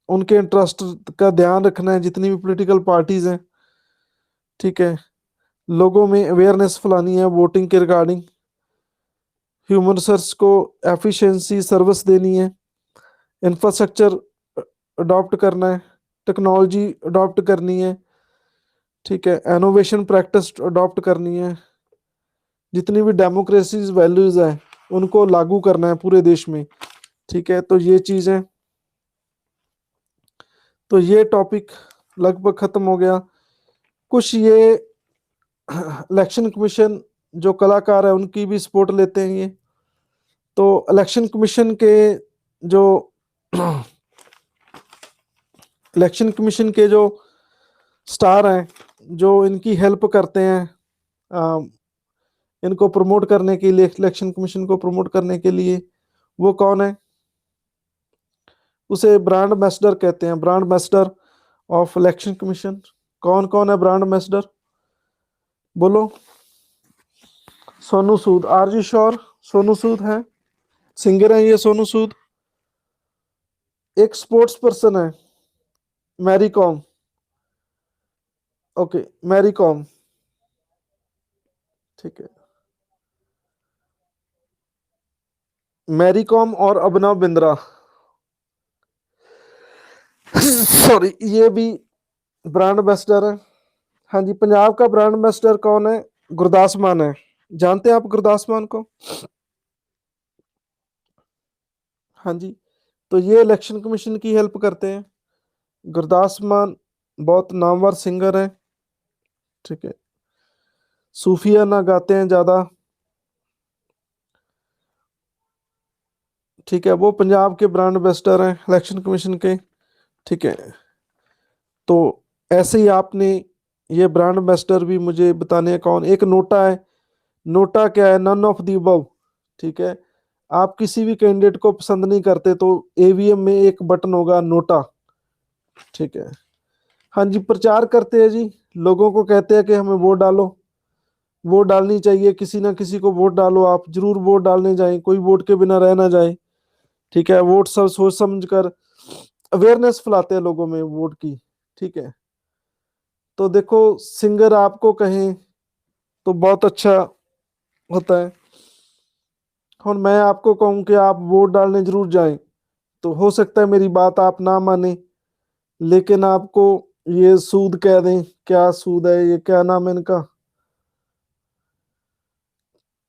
उनके इंटरेस्ट का ध्यान रखना है, जितनी भी पॉलिटिकल पार्टीज हैं। ठीक है, लोगों में अवेयरनेस फैलानी है वोटिंग के रिगार्डिंग, ह्यूमन रिसोर्स को एफिशिएंसी सर्विस देनी है, इंफ्रास्ट्रक्चर अडॉप्ट करना है, टेक्नोलॉजी अडॉप्ट करनी है। ठीक है, इनोवेशन प्रैक्टिस अडॉप्ट करनी है, जितनी भी डेमोक्रेसीज वैल्यूज है उनको लागू करना है पूरे देश में। ठीक है, तो ये चीज़ है। तो ये टॉपिक लगभग खत्म हो गया। कुछ ये इलेक्शन कमीशन जो कलाकार है उनकी भी सपोर्ट लेते हैं ये। तो इलेक्शन कमीशन के जो इलेक्शन कमीशन के जो स्टार हैं, जो इनकी हेल्प करते हैं, इनको प्रमोट करने के लिए, इलेक्शन कमीशन को प्रमोट करने के लिए, वो कौन है? उसे ब्रांड एम्बेसडर कहते हैं, brand ambassador of election commission. कौन कौन है ब्रांड एम्बेसडर, बोलो? सोनू सूद, आर जी श्योर? सोनू सूद है, सिंगर है ये सोनू सूद। एक स्पोर्ट्स पर्सन है, मैरी कॉम। ओके, मैरी कॉम। ठीक है, मैरी कॉम और अभिनव बिंद्रा सॉरी, ये भी ब्रांड एम्बेसडर है। हाँ जी, पंजाब का ब्रांड एम्बेसडर कौन है? गुरदास मान है। जानते हैं आप गुरदास मान को? हाँ जी, तो ये इलेक्शन कमीशन की हेल्प करते हैं। गुरदास मान बहुत नामवर सिंगर है। ठीक है, सूफिया ना गाते हैं ज्यादा। ठीक है, वो पंजाब के ब्रांड एम्बेसडर हैं इलेक्शन कमीशन के। ठीक है, तो ऐसे ही आपने ये ब्रांड एम्बेसडर भी मुझे बताने हैं कौन। एक नोटा है, नोटा क्या है? None of the above. ठीक है, आप किसी भी कैंडिडेट को पसंद नहीं करते तो ईवीएम में एक बटन होगा नोटा, ठीक है। हाँ जी, प्रचार करते हैं जी, लोगों को कहते हैं कि हमें वोट डालो, वोट डालनी चाहिए, किसी ना किसी को वोट डालो, आप जरूर वोट डालने जाएं, कोई वोट के बिना रह ना जाए, ठीक है। वोट सब सोच समझ कर अवेयरनेस फैलाते हैं लोगों में वोट की, ठीक है। तो देखो, सिंगर आपको कहें तो बहुत अच्छा होता है। और मैं आपको कहूं कि आप वोट डालने जरूर जाएं, तो हो सकता है मेरी बात आप ना माने, लेकिन आपको ये सूद कह दें, क्या सूद है ये, क्या नाम है इनका,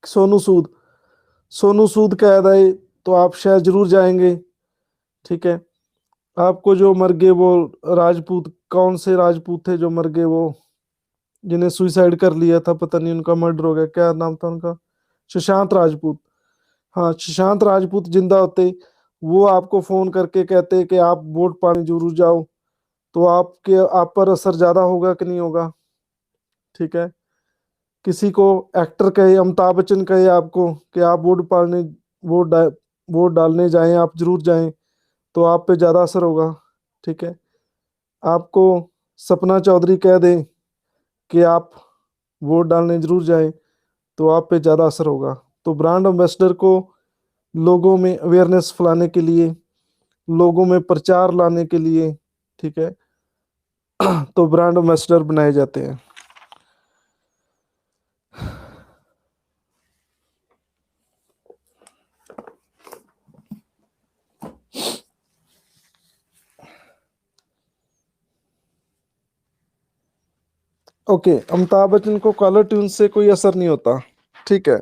सोनू सूद, सोनू सूद कह दे तो आप शायद जरूर जाएंगे, ठीक है। आपको जो मर गए वो राजपूत, कौन से राजपूत थे जो मर गए, वो जिन्हें सुसाइड कर लिया था, पता नहीं उनका मर्डर हो गया, क्या नाम था उनका, सुशांत राजपूत। हाँ, सुशांत राजपूत जिंदा होते, वो आपको फोन करके कहते कि आप वोट पाने जरूर जाओ, तो आपके आप पर असर ज्यादा होगा कि नहीं होगा, ठीक है। किसी को एक्टर कहे, अमिताभ बच्चन कहे आपको कि आप वोट डा, वोट डालने जाएं, आप जरूर जाएं, तो आप पे ज्यादा असर होगा, ठीक है। आपको सपना चौधरी कह दे कि आप वोट डालने जरूर जाएं, तो आप पे ज्यादा असर होगा। तो ब्रांड एम्बेसडर को लोगों में अवेयरनेस फैलाने के लिए, लोगों में प्रचार लाने के लिए, ठीक है, तो ब्रांड एम्बेसडर बनाए जाते हैं। ओके, अमिताभ बच्चन को कॉलर ट्यून से कोई असर नहीं होता, ठीक है।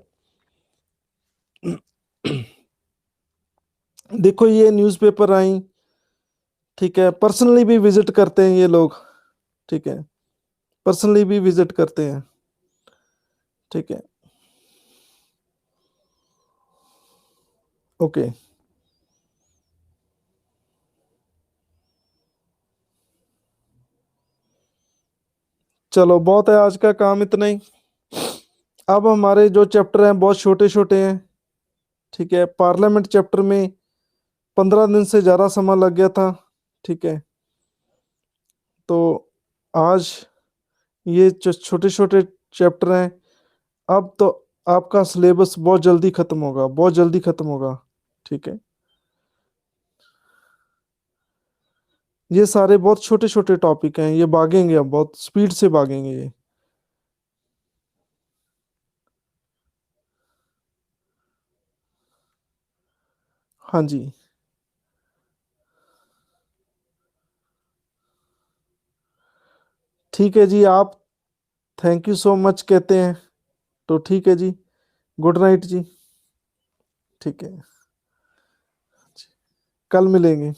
देखो ये न्यूज़पेपर आई, ठीक है, पर्सनली भी विजिट करते हैं ये लोग, ठीक है, पर्सनली भी विजिट करते हैं, ठीक है। ओके, चलो बहुत है आज का काम, इतना ही। अब हमारे जो चैप्टर हैं बहुत छोटे छोटे हैं, ठीक है। पार्लियामेंट चैप्टर में 15 दिन से ज़्यादा समय लग गया था, ठीक है। तो आज ये जो छोटे छोटे चैप्टर हैं, अब तो आपका सिलेबस बहुत जल्दी खत्म होगा, बहुत जल्दी खत्म होगा, ठीक है। ये सारे बहुत छोटे छोटे टॉपिक हैं, ये भागेंगे, अब बहुत स्पीड से भागेंगे ये। हाँ जी, ठीक है जी, आप थैंक यू सो मच कहते हैं, तो ठीक है जी, गुड नाइट जी, ठीक है, कल मिलेंगे।